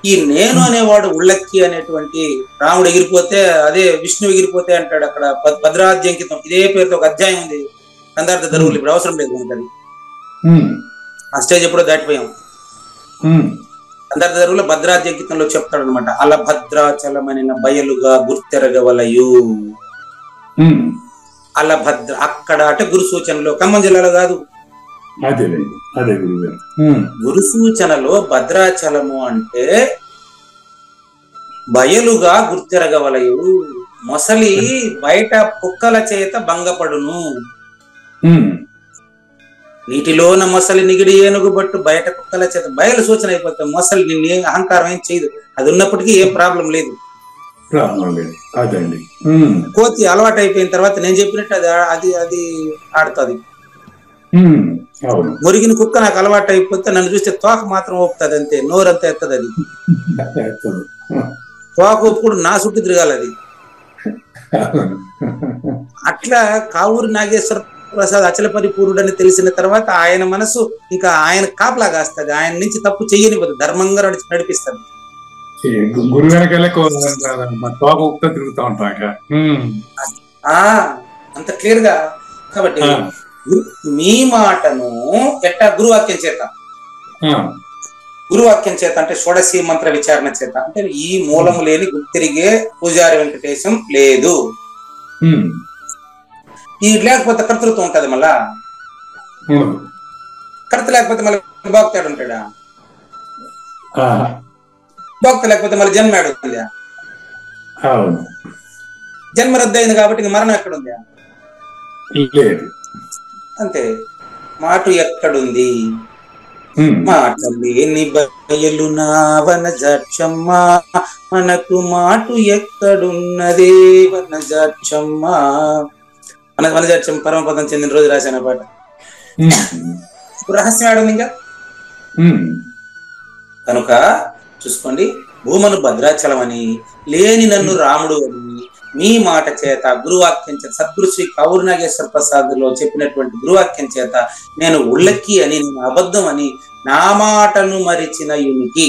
ఈ నేను అనేవాడు ఉళ్ళక్కి అనేటువంటి రాముడు ఎగిరిపోతే అదే విష్ణు ఎగిరిపోతే అంటాడు అక్కడ భద్రాద్యంకితం. ఇదే పేరుతో ఒక అధ్యాయం ఉంది కందార్థ ధరువులు. ఇప్పుడు అవసరం లేదు మనకి అది, ఆ స్టేజ్ ఎప్పుడో దాటిపోయాం. కందార్థ ధరువులో భద్రాద్యంకితంలో చెప్తాడు అనమాట. అల భద్రాచలమనిన బయలుగా గుర్తెరగవలయు. అల భద్ర అక్కడ అంటే గురు సూచనలో, ఖమ్మం జిల్లాలో కాదు, గురు సూచనలో భద్రాచలము అంటే బయలుగా గుర్తెరగవలయు. మొసలి బయట కుక్కల చేత భంగపడును. నీటిలోన మొసలి నిగిడి ఏనుగు బట్టు బయట కుక్కల చేత బయలు సూచన అయిపోతాయి. మొసలి నిన్ను అహంకారం ఏం చేయదు. అది ఉన్నప్పటికీ ఏం ప్రాబ్లం లేదు. కోతి అలవాటు అయిపోయిన తర్వాత నేను చెప్పినట్టు అది అది ఆడుతుంది. మురిగిన కుక్క నాకు అలవాటు అయిపోతే నన్ను చూస్తే తోక మాత్రం ఒప్పుతుంది అంతే, నోరంతా ఎత్తది. అది తోక ఒప్పుడు నా చుట్టూ తిరగాలి అది. అట్లా కావూరి నాగేశ్వర ప్రసాద్ అచల పరిపూర్ణుడు అని తెలిసిన తర్వాత ఆయన మనసు ఇంకా ఆయన కాపలా కాస్తుంది. ఆయన నుంచి తప్పు చెయ్యనివ్వదు, ధర్మంగా నడిపిస్తుంది. అంత క్లియర్ గా. కాబట్టి మీ మాటను ఎట్టా గురువాక్యం చేత, గురువాక్యం చేత అంటే షోడశి మంత్ర విచారణ చేత, అంటే ఈ మూలము లేని గుర్తిరిగే పూజారి వెంకటేశం లేదు. ఈ లేకపోతే కర్తృత్వం ఉంటది. మళ్ళా కర్త లేకపోతే మళ్ళీ భోక్తాడు ఉంటాడా? భోక్త లేకపోతే మళ్ళీ జన్మ ఏడుందా? జన్మ రద్దు అయింది కాబట్టి మరణం ఎక్కడుందా? అంతే. మాట ఎక్కడుంది? మాట లేని బయలు నావన జాక్షమ్మ, మనకు మాటు ఎక్కడున్నదే వనజాక్షమ్మ. వనజాక్షం పరమపదం చెందిన రోజు రాసిన పాట. రహస్యం ఆడుంది ఇంకా. కనుక చూసుకోండి, భూమను భద్రాచలం అని, లేని నన్ను రాముడు అని, మీ మాట చేత గురువాక్యం చేత, సద్గురు శ్రీ కావూరి నాగేశ్వర ప్రసాద్ లో చెప్పినటువంటి గురువాక్యం చేత నేను ఉళ్ళక్కి అని, నేను అబద్ధం అని, నా మాటను మరిచిన ఉనికి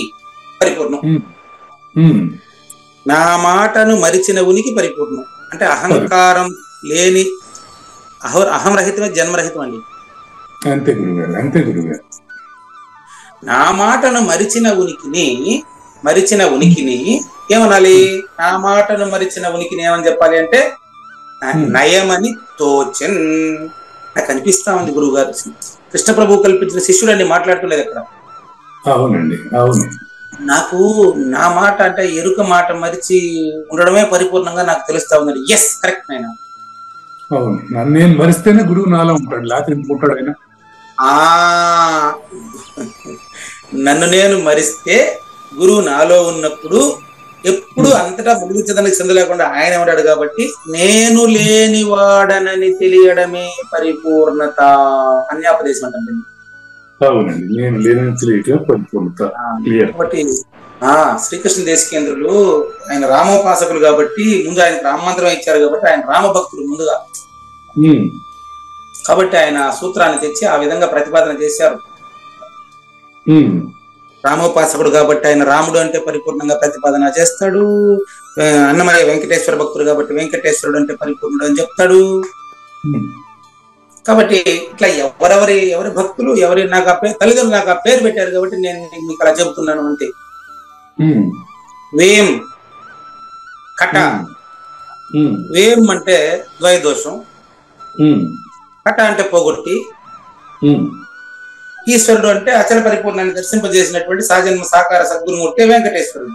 పరిపూర్ణం. నా మాటను మరిచిన ఉనికి పరిపూర్ణం అంటే అహంకారం లేని అహంరహితమే జన్మరహితం అండి. అంతే గురుగారు, అంతే గురుగారు. నా మాటను మరిచిన ఉనికిని ఏమనాలి? నా మాటను మరిచిన ఉనికిని ఏమని చెప్పాలి అంటే నయమని తోచన్. నాకు అనిపిస్తా ఉంది గురువు గారు కృష్ణ ప్రభు కల్పించిన శిష్యుడని మాట్లాడుతులేదు అక్కడ. అవునండి, అవును. నాకు నా మాట అంటే ఎరుక మాట మరిచి ఉండడమే పరిపూర్ణంగా నాకు తెలుస్తా ఉందండి. ఎస్, కరెక్ట్ నాయన. అవును, నన్ను నేను మరిస్తేనే గురువు నాలో ఉంటాడు, లేకపోతే ఉంటాడు ఆయన. నన్ను నేను మరిస్తే గురువు నాలో ఉన్నప్పుడు ఎప్పుడు అంతటా ముగించడానికి సందు లేకుండా ఆయన ఉన్నాడు. కాబట్టి నేను లేనివాడనని తెలియడమే పరిపూర్ణత. అన్యాపదేశం అంటే అవునండి, నేను లేనని తెలియక పరిపూర్ణత. కాబట్టి శ్రీకృష్ణ దేశికేంద్రులు ఆయన రామోపాసకులు కాబట్టి ముందు ఆయనకు రామమంత్రం ఇచ్చారు కాబట్టి ఆయన రామభక్తులు ముందుగా. కాబట్టి ఆయన సూత్రాన్ని తెచ్చి ఆ విధంగా ప్రతిపాదన చేశారు. రామోపాసకుడు కాబట్టి ఆయన రాముడు అంటే పరిపూర్ణంగా ప్రతిపాదన చేస్తాడు. అన్నమయ్య వెంకటేశ్వర భక్తుడు కాబట్టి వెంకటేశ్వరుడు అంటే పరిపూర్ణుడు అని చెప్తాడు. కాబట్టి ఇట్లా ఎవరి భక్తులు ఎవరి నాకు తల్లిదండ్రులు నాకు ఆ పేరు పెట్టారు కాబట్టి నేను మీకు అలా చెబుతున్నాను అంతే. వేం కట, వేం అంటే ద్వైదోషం, కట అంటే పోగొట్టి, ఈశ్వరుడు అంటే అచల పరిపూర్ణాన్ని దర్శింపజేసినటువంటి సహజన్మ సాకార సద్గురుమూర్తి వెంకటేశ్వరుడు.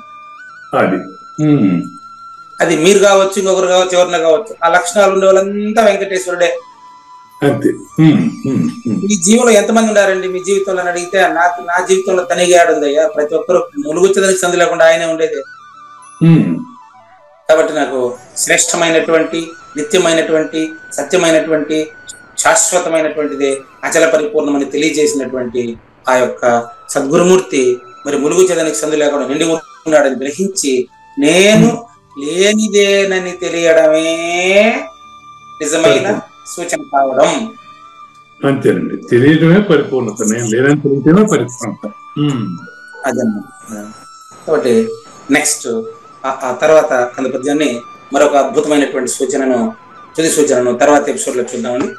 అది మీరు కావచ్చు, ఇంకొకరు కావచ్చు, ఎవరిన కావచ్చు, ఆ లక్షణాలు ఉండే వాళ్ళంతా వెంకటేశ్వరుడే. మీ జీవంలో ఎంతమంది ఉన్నారండి మీ జీవితంలో అని అడిగితే నా జీవితంలో తనిగాడుందయ్యా. ప్రతి ఒక్కరు ములుగుచ్చడానికి సందు లేకుండా ఆయనే ఉండేది. కాబట్టి నాకు శ్రేష్టమైనటువంటి, నిత్యమైనటువంటి, సత్యమైనటువంటి, శాశ్వతమైనటువంటిదే అచల పరిపూర్ణమని తెలియజేసినటువంటి ఆ యొక్క సద్గురుమూర్తి మరి ములుగుచ్చడానికి సందు లేకుండా నిండి ఉన్నాడని గ్రహించి నేను లేనిదేనని తెలియడమే నిజమైన సూచన కావడం. అంతేనండి, తెలియడమే పరిపూర్ణత. నేను లేదని తెలియడమే పరిపూర్ణత. అదన్నమాట. కాబట్టి నెక్స్ట్ ఆ తర్వాత కంద పద్యాన్ని మరొక అద్భుతమైనటువంటి తుది సూచనను తర్వాత ఎపిసోడ్ లో చూద్దామండి.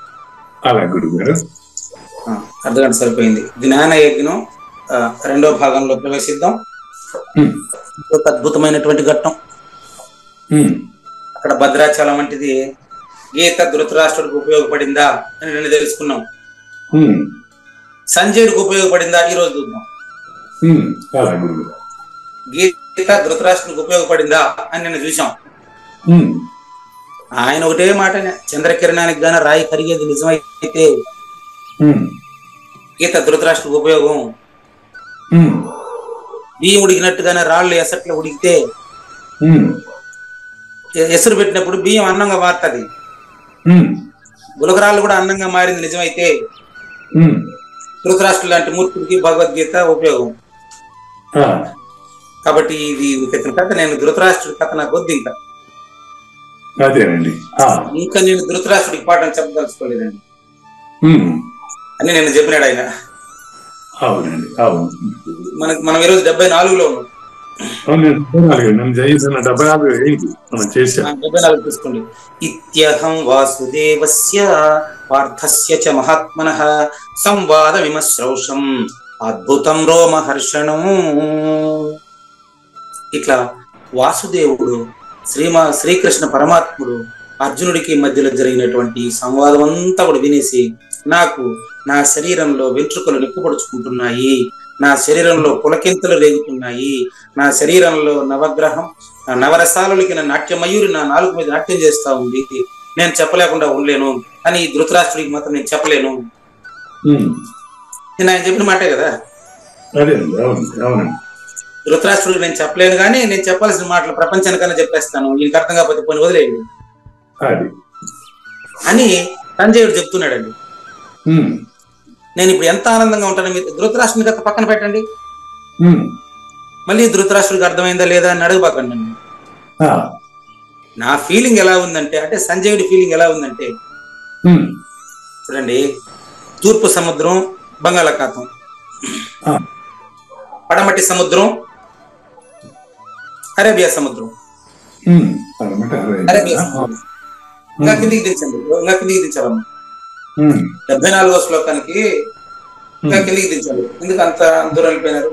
అలా గురువు గారు, అర్ధగంట సరిపోయింది. జ్ఞాన యజ్ఞం రెండో భాగంలో ప్రవేశిద్దాం. ఒక అద్భుతమైనటువంటి ఘట్టం. అక్కడ భద్రాచలం వంటిది గీత ధృతరాష్ట్రుడికి ఉపయోగపడిందా అని నేను తెలుసుకున్నాం. సంజయుడికి ఉపయోగపడిందా ఈ రోజు చూద్దాం. గీత ధృతరాష్ట్రుడికి ఉపయోగపడిందా అని నేను చూసాం. ఆయన ఒకటే మాట, చంద్రకిరణానికి గాన రాయి కరిగేది నిజమైతే గీత ధృతరాష్ట్రుడికి ఉపయోగం. బియ్యం ఉడికినట్టుగానే రాళ్ళు ఎసట్లో ఉడికితే ఎసురు పెట్టినప్పుడు బియ్యం అన్నంగా మారుతుంది. గులకరాళ్ళు కూడా అందంగా మారింది నిజమైతే ధృతరాష్ట్రుడు లాంటి మూర్ఖుడికి భగవద్గీత ఉపయోగం. కాబట్టి ఇది కథ. నేను ధృతరాష్ట్రుడి కథ నాకు వద్దు ఇంకా. ఇంకా నేను ధృతరాష్ట్రుడికి పాఠం చెప్పదలుచుకోలేదండి అని నేను చెప్పినాడు ఆయన. మనం ఈరోజు 74లో ఉన్నాం. 74 తీసుకోండి. ఇత్యహం వాసుదేవస్య పార్థస్య చ మహాత్మనః సంవాదమిమశ్రౌషం అద్భుతం రోమహర్షణం. ఇట్లా వాసుదేవుడు శ్రీకృష్ణ పరమాత్ముడు అర్జునుడికి మధ్యలో జరిగినటువంటి సంవాదం అంతా కూడా వినేసి నాకు నా శరీరంలో వెంట్రుకలు నిప్పుపడుచుకుంటున్నాయి, నా శరీరంలో పులకింతలు రేగుతున్నాయి, నా శరీరంలో నవరసాలకి నా నాట్యమయూరి నా నాలుగు మీద నాట్యం చేస్తా ఉంది, నేను చెప్పలేకుండా ఉండలేను అని ధృతరాష్ట్రుడికి మాత్రం నేను చెప్పలేను. నేను ఆయన చెప్పిన మాటే కదా. ధృతరాష్ట్రుడికి నేను చెప్పలేను కానీ నేను చెప్పాల్సిన మాటలు ప్రపంచానికన్నా చెప్పేస్తాను, ఈయనకి అర్థం కాకపోతే పోనీ వదిలేయండి అని సంజయుడు చెప్తున్నాడండి. నేను ఇప్పుడు ఎంత ఆనందంగా ఉంటాను. మీరు ధృతరాష్ట్రుని కథ పక్కన పెట్టండి, మళ్ళీ ధృతరాష్ట్రుడికి అర్థమైందా లేదా అని అడగబాకండి. నా ఫీలింగ్ ఎలా ఉందంటే, అంటే సంజయుడి ఫీలింగ్ ఎలా ఉందంటే, చూడండి, తూర్పు సముద్రం బంగాళాఖాతం, పడమటి సముద్రం అరేబియా సముద్రం. ఇంకా కిందికి దించాలమ్మా. 74వ శ్లోకానికి ఇంకా కిందికి దించాలి. ఎందుకు అంత దూరం వెళ్ళిపోయినారు?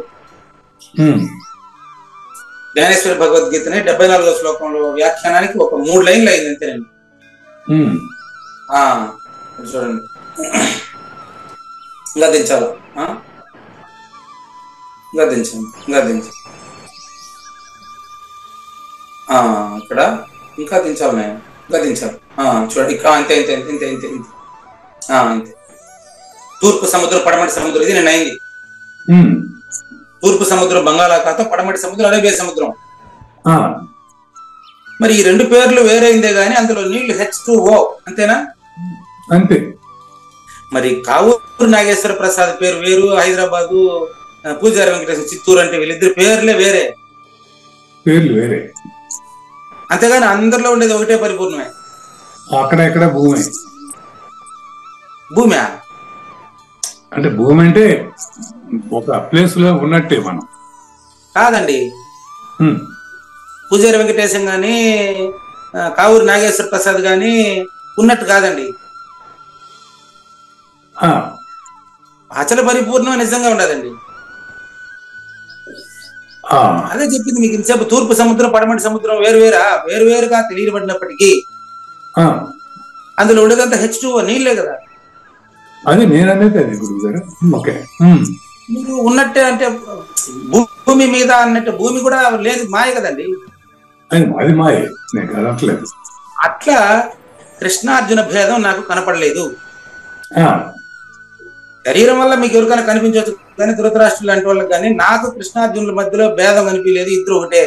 జ్ఞానేశ్వరి భగవద్గీతని 74వ శ్లోకంలో వ్యాఖ్యానానికి ఒక 3 లైన్లు అయింది అంతేనండి. చూడండి, ఇంకా దించాలి, ఇంకా దించండి, ఇంకా దించండి. ఇక్కడ ఇంకా దించాలి నేను, ఇంకా దించాలి. చూడండి అంతే అంతే అంతే ఇంతే ఇంతే ఇంతే అంతే. తూర్పు సముద్రం, పడమటి సముద్రం, ఇది నేను అయింది. తూర్పు సముద్రం బంగాళాఖాతం, పడమటి సముద్రం అరేబియా సముద్రం. మరి ఈ రెండు పేర్లు వేరైందే గానీ అందులో నీళ్లు H2O, అంతేనా? అంతే. మరి కావూరు నాగేశ్వర ప్రసాద్ పేరు వేరు, హైదరాబాదు పూజారి వెంకటేశ్వర చిత్తూరు అంటే వీళ్ళిద్దరు పేర్లే వేరే, పేర్లు వేరే. అంతేగాని అందరిలో ఉండేది ఒకటే పరిపూర్ణమే. అక్కడ ఎక్కడ భూమి, భూమి అంటే భూమి అంటే ఒక ప్లేస్ లో ఉన్నట్టే మనం కాదండి. పూజారి వెంకటేశం గాని కావూరు నాగేశ్వర ప్రసాద్ గాని ఉన్నట్టు కాదండి. అచల పరిపూర్ణం నిజంగా ఉండదండి. అదే చెప్పింది మీకు ఇంతసేపు. తూర్పు సముద్రం, పడమటి సముద్రం వేరువేరుగా తెలియబడినప్పటికీ అందులో ఉండేదంతా H2O, నీళ్ళే కదా. అది నేననేది అది గురువుగారు. ఓకే, మీరు ఉన్నట్టే అంటే భూమి మీద అన్నట్టు భూమి కూడా లేదు, మాయ కదండి. అది మాయ, నేను కదట్లేదు. అట్లా కృష్ణార్జున భేదం నాకు కనపడలేదు. శరీరం వల్ల మీకు ఎవరికైనా కనిపించవచ్చు కానీ ధృతరాష్ట్రులు లాంటి వాళ్ళకి కానీ నాకు కృష్ణార్జునుల మధ్యలో భేదం కనిపించలేదు. ఇద్దరు ఒకటే.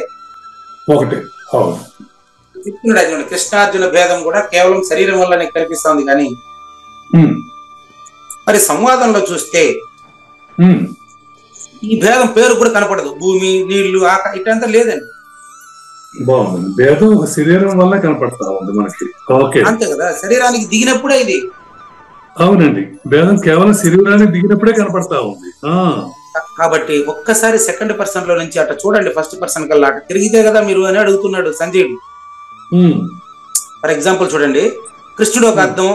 చెప్తున్నాడు కృష్ణార్జున భేదం కూడా కేవలం శరీరం వల్ల నీకు కనిపిస్తుంది కానీ మరి సంవాదంలో చూస్తే ఈ భేదం పేరు కూడా కనపడదు. భూమి, నీళ్లు, ఇటంతా లేదండి. బాగుంది. భేదం శరీరం వల్ల కనపడతా ఉంది మనకి. ఓకే, అంతే కదా. శరీరానికి దిగినప్పుడే ఇది. అవునండి, భేదం కేవలం శరీరానికి దిగినప్పుడే కనపడతా ఉంది. కాబట్టి ఒక్కసారి సెకండ్ పర్సన్ లో నుంచి అట్లా చూడండి, ఫస్ట్ పర్సన్ కల్లా అట్లా తిరిగితే కదా మీరు అని అడుగుతున్నాడు సంజయుడు. ఫర్ ఎగ్జాంపుల్ చూడండి, కృష్ణుడు ఒక అద్దం,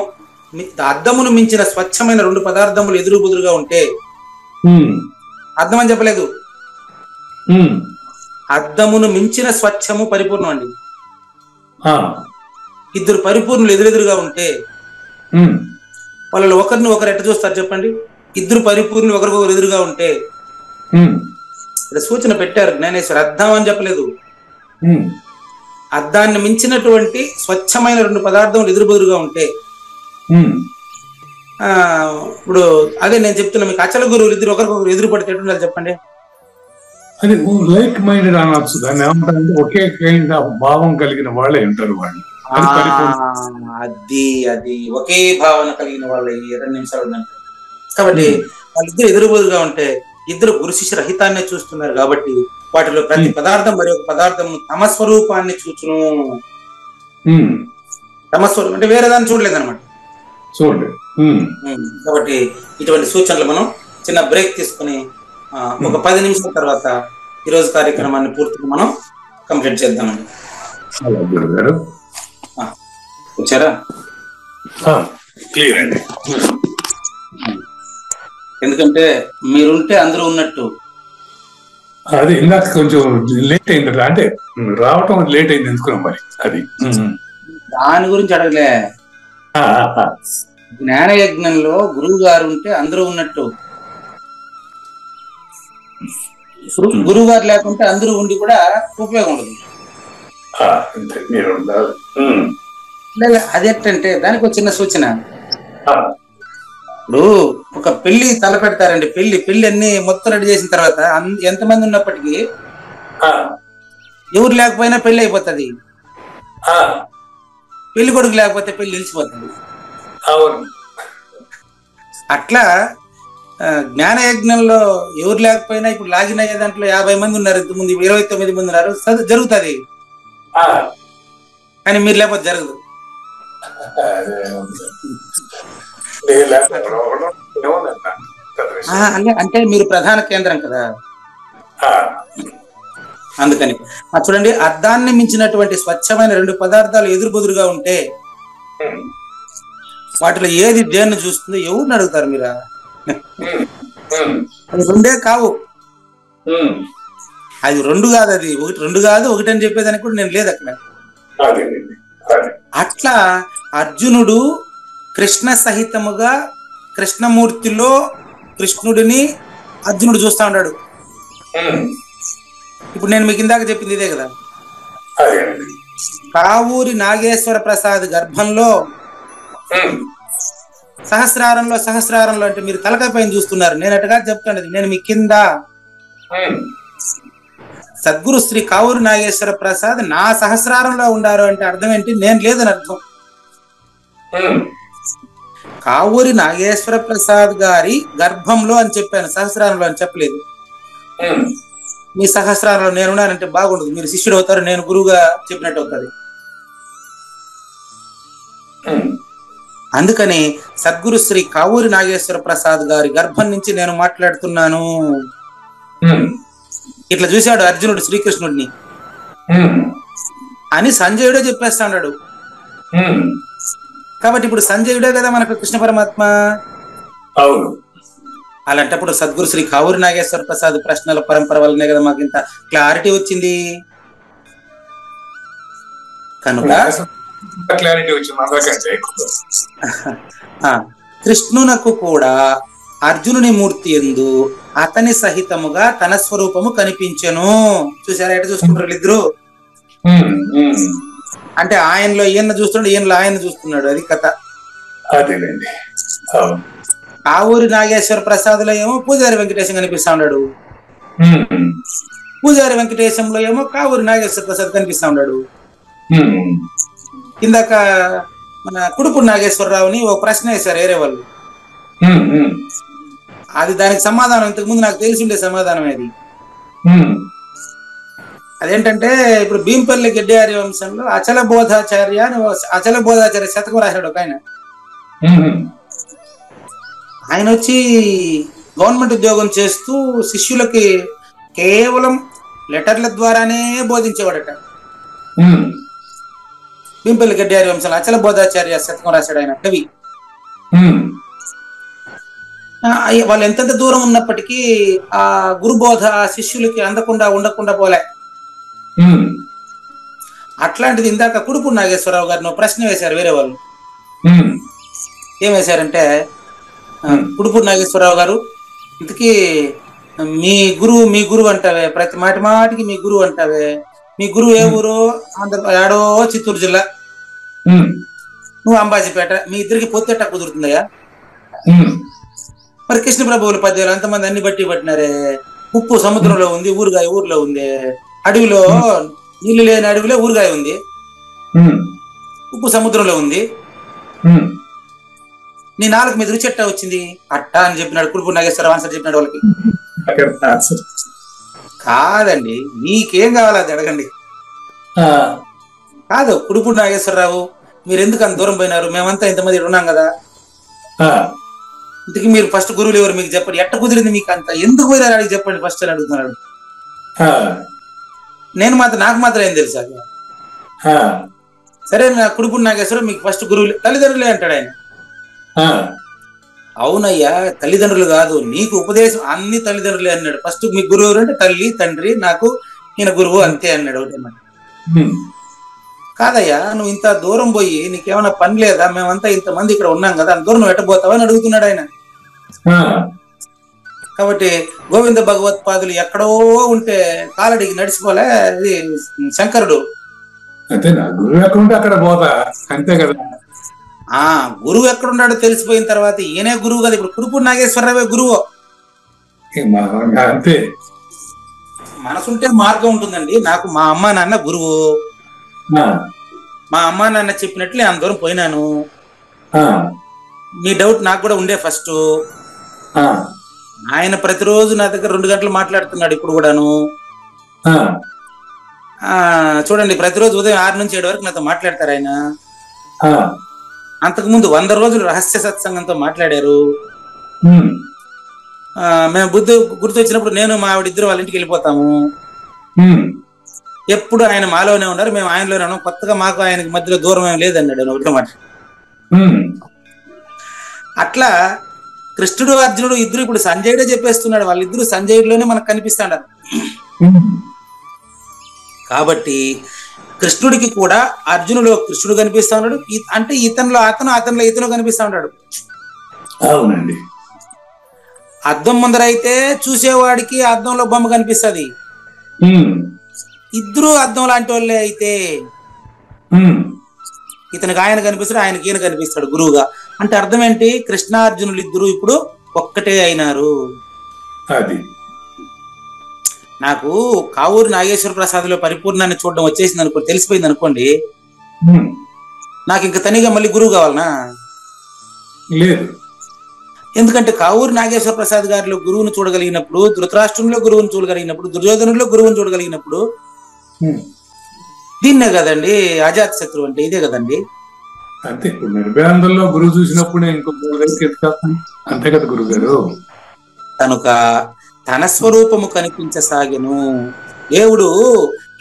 అద్దమును మించిన స్వచ్ఛమైన రెండు పదార్థములు ఎదురు బుదురుగా ఉంటే, అద్దం అని చెప్పలేదు, అద్దమును మించిన స్వచ్ఛము పరిపూర్ణం అండి. ఇద్దరు పరిపూర్ణులు ఎదురెదురుగా ఉంటే వాళ్ళు ఒకరిని ఒకరు ఎట్ట చూస్తారు చెప్పండి? ఇద్దరు పరిపూర్ణులు ఒకరికొకరు ఎదురుగా ఉంటే సూచన పెట్టారు జ్ఞానేశ్వర. అద్దం అని చెప్పలేదు, అద్దాన్ని మించినటువంటి స్వచ్ఛమైన రెండు పదార్థములు ఎదురుబెదురుగా ఉంటే. ఇప్పుడు అదే నేను చెప్తున్నా మీకు, అచల గురువులు ఇద్దరు ఒకరికొకరు ఎదురు పడితే ఎట్టుండాలి చెప్పండి? అది లైక్ మైండెడ్ అనొచ్చు. దాన్ని ఏమంటారంటే ఒకే కైండ్ ఆఫ్ భావం కలిగిన వాళ్ళే ఉంటారు వాళ్ళు. అది ఒకే భావన కలిగిన వాళ్ళు 2 నిమిషాలు ఉందంటే. కాబట్టి వాళ్ళిద్దరు ఎదురుబోదుగా ఉంటే ఇద్దరు గురు శిష్య రహితాన్ని చూస్తున్నారు కాబట్టి వాటిలో ప్రతి పదార్థం మరి ఒక పదార్థం తమ స్వరూపాన్ని చూచును. తమ స్వరూపం అంటే వేరే దాన్ని చూడలేదన్నమాట. చూడండి. కాబట్టి ఇటువంటి సూచనలు మనం చిన్న బ్రేక్ తీసుకుని ఒక 10 నిమిషాల తర్వాత ఈరోజు కార్యక్రమాన్ని పూర్తిగా మనం కంప్లీట్ చేద్దామండి. వచ్చారా? క్లియర్ అండి. ఎందుకంటే మీరుంటే అందరూ ఉన్నట్టు. అది ఇందాక కొంచెం లేట్ అయింది, అంటే రావటం లేట్ అయింది ఎందుకున్నాం మరి. అది దాని గురించి అడగలే. జ్ఞాన యజ్ఞంలో గురువు గారు ఉంటే అందరూ ఉన్నట్టు. గురువు గారు లేకుంటే అందరూ ఉండి కూడా ఉపయోగం ఉండదు. అది ఎట్టంటే దానికి ఒక చిన్న సూచన. ఇప్పుడు ఒక పెళ్లి తల పెడతారండి. పెళ్లి అన్ని మొత్తం రెడీ చేసిన తర్వాత ఎంతమంది ఉన్నప్పటికీ ఎవరు లేకపోయినా పెళ్లి అయిపోతుంది. పెళ్లి కొడుకు లేకపోతే పెళ్లి నిలిచిపోతుంది. అట్లా జ్ఞాన యజ్ఞంలో ఎవరు లేకపోయినా ఇప్పుడు లాగిన్ అయ్యే దాంట్లో 50 మంది ఉన్నారు, ఇంతకుముందు 29 మంది ఉన్నారు, జరుగుతుంది. కానీ మీరు లేకపోతే జరగదు. అంటే మీరు ప్రధాన కేంద్రం కదా, అందుకని. చూడండి, అద్దాన్ని మించినటువంటి స్వచ్ఛమైన రెండు పదార్థాలు ఎదురుబెదురుగా ఉంటే వాటిలో ఏది దేన్ని చూస్తుందో ఎవరిని అడుగుతారు మీరా? అది రెండే కావు. అది రెండు కాదు, అది ఒకటి రెండు కాదు, ఒకటి అని చెప్పేదానికి కూడా నేను లేదు అక్కడ. అట్లా అర్జునుడు కృష్ణ సహితముగా కృష్ణమూర్తిలో కృష్ణుడిని అర్జునుడు చూస్తా ఉన్నాడు. ఇప్పుడు నేను మీకు ఇందాక చెప్పింది ఇదే కదా. అదేనండి. కావూరి నాగేశ్వర ప్రసాద్ గర్భంలో సహస్రారంలో అంటే మీరు తలకాయ పైన చూస్తున్నారు, నేను అటుగా చెప్తాను, నేను మీ కింద. సద్గురు శ్రీ కావూరి నాగేశ్వర ప్రసాద్ నా సహస్రారంలో ఉండారు అంటే అర్థం ఏంటి? నేను లేదని అర్థం. కావూరి నాగేశ్వర ప్రసాద్ గారి గర్భంలో అని చెప్పాను, సహస్రారంలో అని చెప్పలేదు. మీ సహస్రారంలో నేనున్నానంటే బాగుండదు, మీరు శిష్యుడు అవుతారు, నేను గురువుగా చెప్పినట్టు అవుతుంది. అందుకని సద్గురు శ్రీ కావూరి నాగేశ్వర ప్రసాద్ గారి గర్భం నుంచి నేను మాట్లాడుతున్నాను. ఇట్లా చూశాడు అర్జునుడు శ్రీకృష్ణుడిని అని సంజయుడే చెప్పేస్తాడు. కాబట్టి ఇప్పుడు సంజయుడే కదా మనకు కృష్ణ పరమాత్మ. అవును. అలాంటప్పుడు సద్గురు శ్రీ కావూరి నాగేశ్వర ప్రసాద్ ప్రశ్నల పరంపర వల్లనే కదా మాకు ఇంత క్లారిటీ వచ్చింది. కనుక క్లారిటీ వచ్చింది. కృష్ణునకు కూడా అర్జునుని మూర్తి యందు అతని సహితముగా తన స్వరూపము కనిపించెను. చూసారా ఎట చూసుకుంటారు ఇద్దరు? అంటే ఆయనలో ఈయన చూస్తున్నాడు, ఈయనలో ఆయన చూస్తున్నాడు, అది కథ. కావూరి నాగేశ్వర ప్రసాద్ లో ఏమో పూజారి వెంకటేశం కనిపిస్తా ఉన్నాడు, పూజారి వెంకటేశంలో ఏమో కావూరి నాగేశ్వర ప్రసాద్ కనిపిస్తా ఉన్నాడు. ఇందాక మన కుడుపూడి నాగేశ్వరరావుని ఒక ప్రశ్న వేశారు వేరే వాళ్ళు, అది దానికి సమాధానం ఇంతకు ముందు నాకు తెలిసి ఉండే సమాధానం అది. అదేంటంటే ఇప్పుడు భీంపల్లి గెడ్డియారి వంశంలో అచల బోధాచార్య అని అచల బోధాచార్య శతకం రాశాడు ఒక ఆయన. ఆయన వచ్చి గవర్నమెంట్ ఉద్యోగం చేస్తూ శిష్యులకి కేవలం లెటర్ల ద్వారానే బోధించేవాడట. భీంపల్లి గెడ్డియారి వంశంలో అచల బోధాచార్య శతకం రాశాడు ఆయన కవి. వాళ్ళు ఎంతెంత దూరం ఉన్నప్పటికీ ఆ గురుబోధ శిష్యులకి ఉండకుండా పోలే. అట్లాంటిది ఇందాక కుడుపూడి నాగేశ్వరరావు గారిని ప్రశ్న వేశారు వేరే వాళ్ళు. ఏం వేశారంటే, కుడుపూడి నాగేశ్వరరావు గారు, ఇంతకీ మీ గురువు అంటావే, ప్రతి మాటికి మీ గురువు అంటావే, మీ గురువు ఏ ఊరు? ఆడో చిత్తూరు జిల్లా, నువ్వు అంబాజీపేట, మీ ఇద్దరికి పొత్తెట్ట కుదురుతుందయ్యా? మరి కృష్ణ ప్రభువుల పద్యాలు అంతమంది అన్ని బట్టి పట్టినారే, ఉప్పు సముద్రంలో ఉంది, ఊరుగాయ ఊర్లో ఉంది, అడవిలో నీళ్లు లేని అడవిలో ఊరుగాయ ఉంది, ఉప్పు సముద్రంలో ఉంది, నీ నాలుగు మీద రుచి ఎట్టా వచ్చింది? అట్టా అని చెప్పినాడు కుడుపూడి నాగేశ్వరరావు. ఆన్సర్ చెప్పినాడు వాళ్ళకి. కాదండి, మీకేం కావాలి అది అడగండి. కాదు, కుడుపూడి నాగేశ్వరరావు మీరు ఎందుకు అంత దూరం పోయినారు? మేమంతా ఇంతమంది ఉన్నాం కదా, ఇంతకీ మీరు ఫస్ట్ గురువులు ఎవరు మీకు చెప్పండి, ఎట్ట కుదిరింది మీకు అంత, ఎందుకు పోయినారు అడిగి చెప్పండి ఫస్ట్ అని అడుగుతున్నాడు. నాకు మాత్రం ఏం తెలుసా? సరే, నా కుడుపూడి నాగేశ్వరరావు మీకు ఫస్ట్ గురువులు తల్లిదండ్రులే అంటాడు ఆయన. అవునయ్యా, తల్లిదండ్రులు కాదు, నీకు ఉపదేశం అన్ని తల్లిదండ్రులే అన్నాడు. ఫస్ట్ మీ గురువు ఎవరు అంటే తల్లి తండ్రి, నాకు ఈయన గురువు అంతే అన్నాడు ఒకటేమాట. కాదయ్యా, నువ్వు ఇంత దూరం పోయి నీకేమైనా పని లేదా? మేమంతా ఇంతమంది ఇక్కడ ఉన్నాం కదా, అంత దూరం ఎట్టబోతావా అని అడుగుతున్నాడు ఆయన. కాబట్టి గోవింద భగవత్పాదులు ఎక్కడో ఉంటే కాలడికి నడిచిపోలే, ఇది శంకరుడు. గురువు ఎక్కడుంటే అక్కడ పోతా, అంతే కదా. గురువు ఎక్కడున్నాడో తెలిసిపోయిన తర్వాత ఈయనే గురువు కదా. ఇప్పుడు కుడుపూడి నాగేశ్వరరావే గురువు. అంతే, మనసుంటే మార్గం ఉంటుందండి. నాకు మా అమ్మా నాన్న గురువు, మా అమ్మా నాన్న చెప్పినట్లు అంత దూరం పోయినాను. మీ డౌట్ నాకు కూడా ఉండే ఫస్ట్. ఆయన ప్రతిరోజు నా దగ్గర 2 గంటలు మాట్లాడుతున్నాడు ఇప్పుడు కూడాను. చూడండి, ప్రతిరోజు ఉదయం 6 నుంచి 7 వరకు నాతో మాట్లాడతారు ఆయన. అంతకుముందు 100 రోజులు రహస్య సత్సంగంతో మాట్లాడారు. మేము బుద్ధి గుర్తొచ్చినప్పుడు నేను మా ఆవిడిద్దరు వాళ్ళ ఇంటికి వెళ్ళిపోతాము. ఎప్పుడు ఆయన మాలోనే ఉన్నారు, మేము ఆయనలోనే ఉన్నాం. కొత్తగా మాకు ఆయనకి మధ్యలో దూరం ఏం లేదన్నాడు ఒకటే మాట. అట్లా కృష్ణుడు అర్జునుడు ఇద్దరు ఇప్పుడు సంజయుడే చెప్పేస్తున్నాడు, వాళ్ళిద్దరు సంజయుడిలోనే మనకు కనిపిస్తాడు. కాబట్టి కృష్ణుడికి కూడా అర్జునులో కృష్ణుడు కనిపిస్తా ఉన్నాడు, అంటే ఇతనిలో అతనిలో ఇతను కనిపిస్తా ఉన్నాడు. అవునండి. అద్దం ముందర అయితే చూసేవాడికి అద్దంలో బొమ్మ కనిపిస్తుంది, ఇద్దరు అద్దం లాంటి వాళ్ళే అయితే ఇతనికి ఆయన కనిపిస్తాడు, ఆయనకి ఈయన కనిపిస్తాడు గురువుగా. అంటే అర్థం ఏంటి? కృష్ణార్జునులు ఇద్దరు ఇప్పుడు ఒక్కటే అయినారు. అది నాకు కావూరి నాగేశ్వర ప్రసాద్లో పరిపూర్ణాన్ని చూడడం వచ్చేసింది అనుకో, తెలిసిపోయింది అనుకోండి, నాకు ఇంక తనిగా మళ్ళీ గురువు కావాలనా? లేదు. ఎందుకంటే కావూరి నాగేశ్వర ప్రసాద్ గారిలో గురువును చూడగలిగినప్పుడు, ధృతరాష్ట్రంలో గురువును చూడగలిగినప్పుడు, దుర్యోధనుల్లో గురువును చూడగలిగినప్పుడు, దీన్నే కదండి అజాత శత్రువు అంటే, ఇదే కదండి. అంతే. నిర్భయాంధ్రలో గురువు చూసినప్పుడు ఇంకో అంతే కదా గురువు గారు. కనుక తన స్వరూపము కనిపించసాగెను. దేవుడు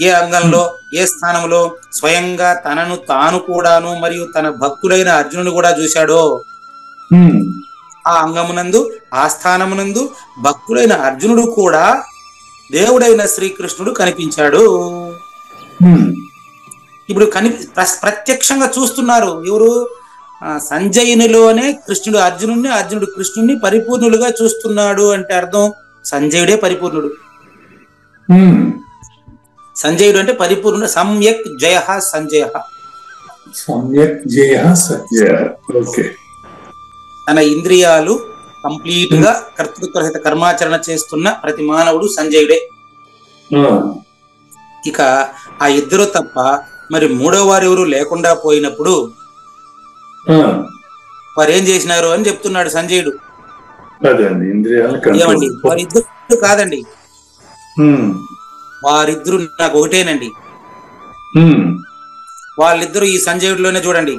ఏ అంగంలో, ఏ స్థానంలో స్వయంగా తనను తాను కూడాను మరియు తన భక్తుడైన అర్జునుడు కూడా చూశాడో, ఆ అంగమునందు, ఆ స్థానమునందు భక్తుడైన అర్జునుడు కూడా దేవుడైన శ్రీకృష్ణుడు కనిపించాడు. ఇప్పుడు ప్రత్యక్షంగా చూస్తున్నారు ఎవరు? సంజయునిలోనే కృష్ణుడు అర్జునుడిని, అర్జునుడు కృష్ణుడిని పరిపూర్ణులుగా చూస్తున్నాడు. అంటే అర్థం సంజయుడే పరిపూర్ణుడు. సంజయుడు అంటే పరిపూర్ణుడు. సమ్యక్ జయ సంజయ. సమ్యక్ జయ సంజయ. ఓకే. తన ఇంద్రియాలు కంప్లీట్ గా కర్తృత్వరహిత కర్మాచరణ చేస్తున్న ప్రతి మానవుడు సంజయుడే. ఇక ఆ ఇద్దరు తప్ప మరి మూడో వారు ఎవరు లేకుండా పోయినప్పుడు వారు ఏం చేసినారు అని చెప్తున్నాడు సంజయుడు. ఏమండి, వారిద్దరు కాదండి, వారిద్దరు నాకు ఒకటేనండి. వాళ్ళిద్దరు ఈ సంజయుడిలోనే చూడండి.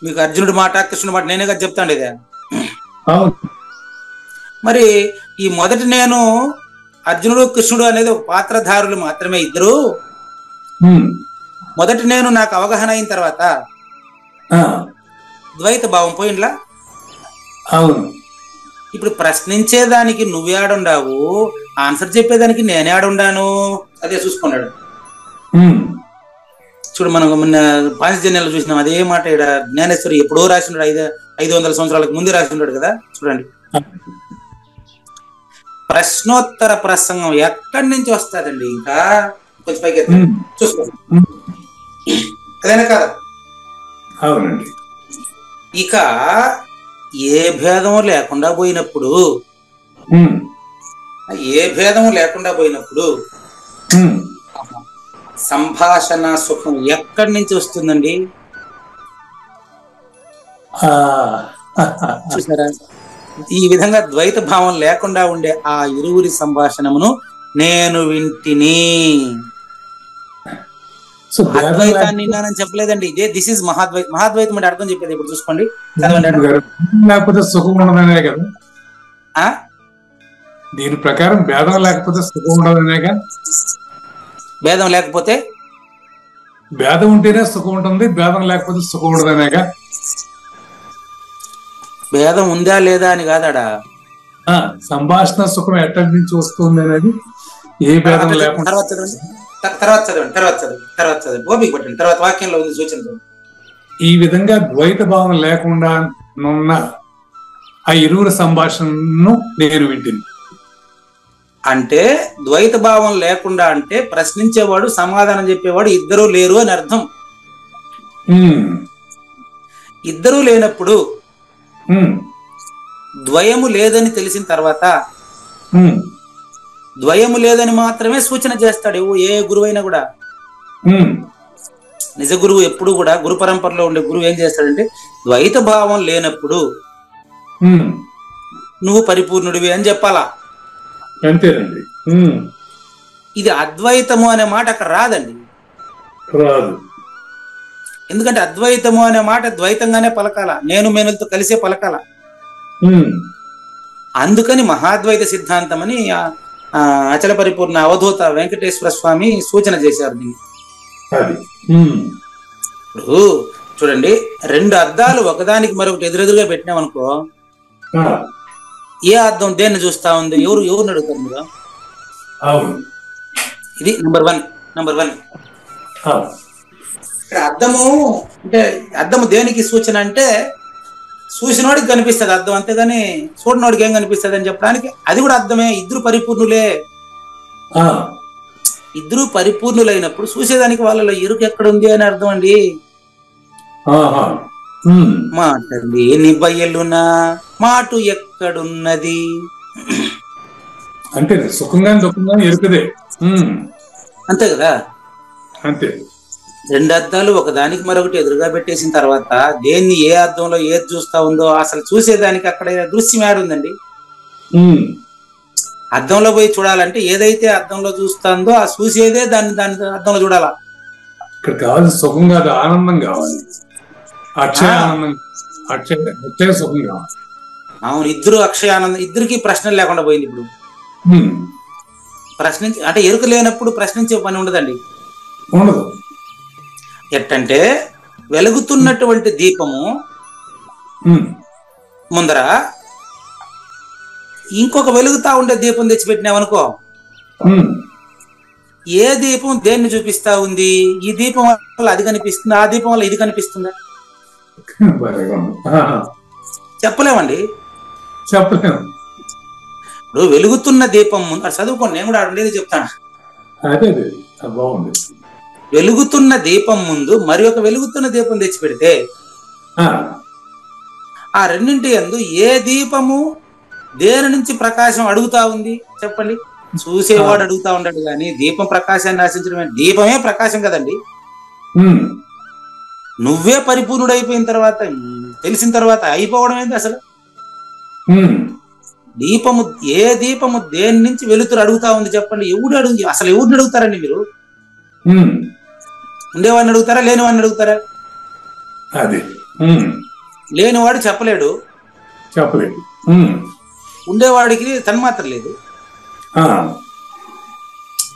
మీకు అర్జునుడి మాట కృష్ణుడి మాట నేనే కదా చెప్తాండి ఇదే. మరి ఈ మొదటి నేను అర్జునుడు కృష్ణుడు అనేది ఒక పాత్రధారులు మాత్రమే ఇద్దరు. మొదటి నేను నాకు అవగాహన అయిన తర్వాత ద్వైత భావం పోయిండ్లా. ఇప్పుడు ప్రశ్నించేదానికి నువ్వే ఆడుండావు, ఆన్సర్ చెప్పేదానికి నేనే ఆడుండాను. అదే చూసుకున్నాడు. చూడు, మనం మొన్న పాంచజన్యాలు చూసినాం అదే మాట. ఇక్కడ జ్ఞానేశ్వరి ఎప్పుడో రాసినాడు, 500 సంవత్సరాలకు ముందు రాసినాడు కదా. చూడండి, ప్రశ్నోత్తర ప్రసంగం ఎక్కడి నుంచి వస్తుందండి? ఇంకా కొంచెం పైకి చూసుకోండి, అదేనా కాదా? అవునండి. ఇక ఏ భేదం లేకుండా పోయినప్పుడు, సంభాషణ సుఖం ఎక్కడి నుంచి వస్తుందండి? చూసారా? ఈ విధంగా ద్వైత భావం లేకుండా ఉండే ఆ ఇరువురి సంభాషణమును నేను వింటిని. అద్వైతాన్ని విన్నానని చెప్పలేదండి. ఇదే దిస్ ఇస్ మహాద్వైతం. మహాద్వైతం అంటే అర్థం చెప్పేది ఇప్పుడు చూసుకోండి, లేకపోతే సుఖం ఉండదనే కదా. దీని ప్రకారం భేదం లేకపోతే సుఖం ఉండదనేగా. భేదం లేకపోతే, భేదం ఉంటేనే సుఖం ఉంటుంది, భేదం లేకపోతే సుఖం ఉండదనేగా. భేదం ఉందా లేదా అని కాదాడా. సంభాషణ సుఖం ఎక్కడి నుంచి వస్తుంది అనేది ఏ భేదం లేకుండా. తర్వాత చదవండి, ఓపిక పట్టండి, తర్వాత వాక్యంలో ఉంది సూచన. ఈ విధంగా ద్వైత భావం లేకుండా ఉన్న ఆ ఇరువురు సంభాషణను నేను వింటిని. అంటే ద్వైత భావం లేకుండా అంటే ప్రశ్నించేవాడు, సమాధానం చెప్పేవాడు ఇద్దరూ లేరు అని అర్థం. ఇద్దరూ లేనప్పుడు ద్వయము లేదని తెలిసిన తర్వాత ద్వయము లేదని మాత్రమే సూచన చేస్తాడు ఏ గురువైనా కూడా. నిజ గురువు ఎప్పుడు కూడా, గురు పరంపరలో ఉండే గురువు ఏం చేస్తాడంటే, ద్వైత భావం లేనప్పుడు నువ్వు పరిపూర్ణుడివి అని చెప్పాలా. అంతేనండి. ఇది అద్వైతము అనే మాట అక్కడ రాదండి. ఎందుకంటే అద్వైతము అనే మాట ద్వైతంగానే పలకాల, నేను మేనులతో కలిసే పలకాల. అందుకని మహాద్వైత సిద్ధాంతం అని అచల పరిపూర్ణ అవధూత వెంకటేశ్వర స్వామి సూచన చేశారు దీన్ని. ఇప్పుడు చూడండి, రెండు అద్దాలు ఒకదానికి మరొకటి ఎదురెదురుగా పెట్టినామనుకో, ఏ అద్దం దేన్ని చూస్తా ఉంది? ఎవరిని అడుగుతారు మీరు? ఇది నెంబర్ వన్. అద్దము అంటే, అద్దము దేనికి సూచన అంటే చూసినోడికి కనిపిస్తుంది అద్దం, అంతేగాని చూడనోడికి ఏం కనిపిస్తుంది అని చెప్పడానికి అది కూడా అర్థమే. ఇద్దరు పరిపూర్ణులే. ఇద్దరు పరిపూర్ణులైనప్పుడు చూసేదానికి వాళ్ళలో ఎరుక ఎక్కడుంది అని అర్థం అండి. మాట లేని బయలునా మాటు ఎక్కడున్నది అంటే సుఖంగా దుఃఖంగా ఎరుకదే. అంతే కదా. అంతే. రెండు అద్దాలు ఒకదానికి మరొకటి ఎదురుగా పెట్టేసిన తర్వాత దేన్ని ఏ అద్దంలో ఏది చూస్తా ఉందో అసలు చూసేదానికి అక్కడ దృశ్యం ఏడుందండి. అద్దంలో పోయి చూడాలంటే ఏదైతే అద్దంలో చూస్తుందో ఆ చూసేదే దాన్ని అద్దంలో చూడాలా. ఇక్కడ కావాలి సుఖం కాదు, ఆనందం కావాలి. అక్షయ ఆనందం, అక్షయ సుఖం కావాలి. అవును, ఇద్దరు అక్షయ ఆనందం. ఇద్దరికి ప్రశ్నలు లేకుండా పోయింది. ఇప్పుడు ప్రశ్నించి అంటే ఎరుక లేనప్పుడు ప్రశ్నించే పని ఉండదండి. ఉండదు. ఎట్టంటే వెలుగుతున్నటువంటి దీపము ముందర ఇంకొక వెలుగుతా ఉండే దీపం తెచ్చిపెట్టినావనుకో, ఏ దీపం దేన్ని చూపిస్తా ఉంది? ఈ దీపం వల్ల అది కనిపిస్తుంది, ఆ దీపం వల్ల ఇది కనిపిస్తుందా? చెప్పలేమండి, చెప్పలేము. ఇప్పుడు వెలుగుతున్న దీపం ముందు చదువుకోండి, నేను కూడా ఉండేది చెప్తాను. బాగుంది. వెలుగుతున్న దీపం ముందు మరి ఒక వెలుగుతున్న దీపం తెచ్చిపెడితే ఆ రెండింటి యందు ఏ దీపము దేని నుంచి ప్రకాశం అడుగుతా ఉంది చెప్పండి? చూసేవాడు అడుగుతా ఉంటాడు కానీ దీపం ప్రకాశాన్ని ఆశించడమే. దీపమే ప్రకాశం కదండి. నువ్వే పరిపూర్ణుడు అయిపోయిన తర్వాత తెలిసిన తర్వాత అయిపోవడం ఏంటి అసలు? దీపము ఏ దీపము దేని నుంచి వెలుతురు అడుగుతా ఉంది చెప్పండి? ఎవడు అడుగు అసలు ఎవరిని అడుగుతారండి మీరు? ఉండేవాడిని అడుగుతారా, లేనివాడిని అడుగుతారా? అది లేనివాడు చెప్పలేడు, ఉండేవాడికి తన్మాత్ర లేదు,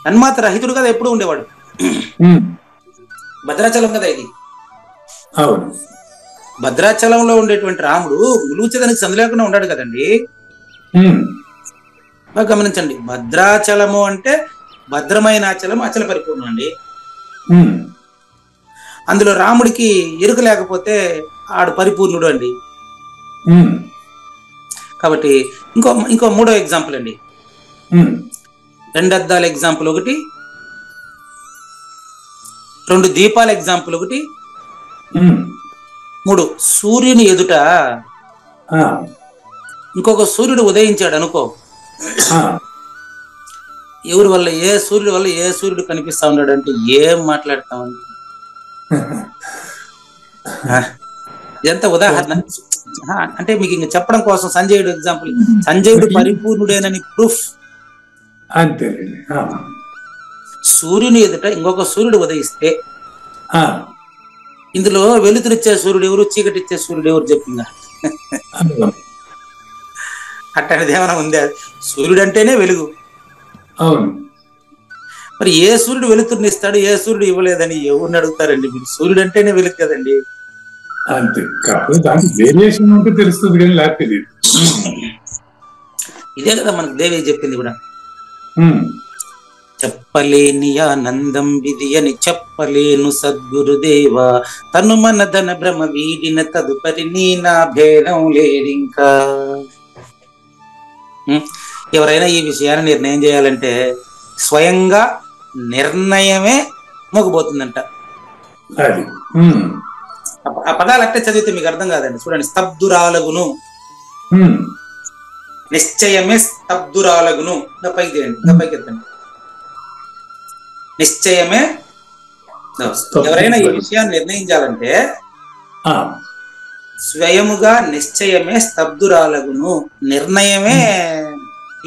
తన్మాత్ర రహితుడు కదా ఎప్పుడు ఉండేవాడు. భద్రాచలం కదా ఇది. భద్రాచలంలో ఉండేటువంటి రాముడు ములుగుచేదానికి సందు లేకుండా ఉన్నాడు కదండి. గమనించండి, భద్రాచలము అంటే భద్రమైన అచలం, అచల పరిపూర్ణం అండి. అందులో రాముడికి ఎరుక లేకపోతే ఆడు పరిపూర్ణుడు అండి. కాబట్టి ఇంకో మూడో ఎగ్జాంపుల్ అండి. రెండు అద్దాల ఎగ్జాంపుల్ ఒకటి, రెండు దీపాల ఎగ్జాంపుల్ ఒకటి, మూడు సూర్యుని ఎదుట ఇంకొక సూర్యుడు ఉదయించాడు అనుకో, ఎవరి వల్ల ఏ సూర్యుడి వల్ల ఏ సూర్యుడు కనిపిస్తా ఉన్నాడు అంటే ఏం మాట్లాడతామండి? ఎంత ఉదాహరణ అంటే మీకు ఇంక చెప్పడం కోసం సంజయుడు ఎగ్జాంపుల్. సంజయుడు పరిపూర్ణుడేనని ప్రూఫ్. అంతే. సూర్యుని ఎదుట ఇంకొక సూర్యుడు ఉదయిస్తే ఇందులో వెలుతురిచ్చే సూర్యుడు ఎవరు, చీకటిచ్చే సూర్యుడు ఎవరు చెప్పిందా? అట్టనేది ఏమైనా ఉందా? సూర్యుడు అంటేనే వెలుగు. అవును. మరి ఏ సూర్యుడు వెలుతురుని ఇస్తాడు, ఏ సూర్యుడు ఇవ్వలేదని ఎవరిని అడుగుతారండి మీరు? సూర్యుడు అంటేనే వెలుగు కదండి. అంతే. దానికి వేరియేషన్ ఉంటే తెలుస్తుంది కానీ లేకపోతే తెలియదు. ఇదే కదా మనకు దేవి చెప్పింది కూడా. చెప్పలేని ఆనందం విధి అని చెప్పలేను సద్గురుదేవ, తను మన ధన భ్రమ వీడిన తదుపరి నీ నా భేదం లేదింకా. ఎవరైనా ఈ విషయాన్ని నిర్ణయం చేయాలంటే స్వయంగా నిర్ణయమే మొగబోతుందంట. ఆ పదాలు అట్టే చదివితే మీకు అర్థం కాదండి. చూడండి, స్తబ్దురాలగును, నిశ్చయమే స్తబ్దురాలగును. పైకి తీయండి, పైకి ఎత్తండి. నిశ్చయమే. ఎవరైనా ఈ విషయాన్ని నిర్ణయించాలంటే స్వయముగా నిశ్చయమే స్తబ్దురాలగును. నిర్ణయమే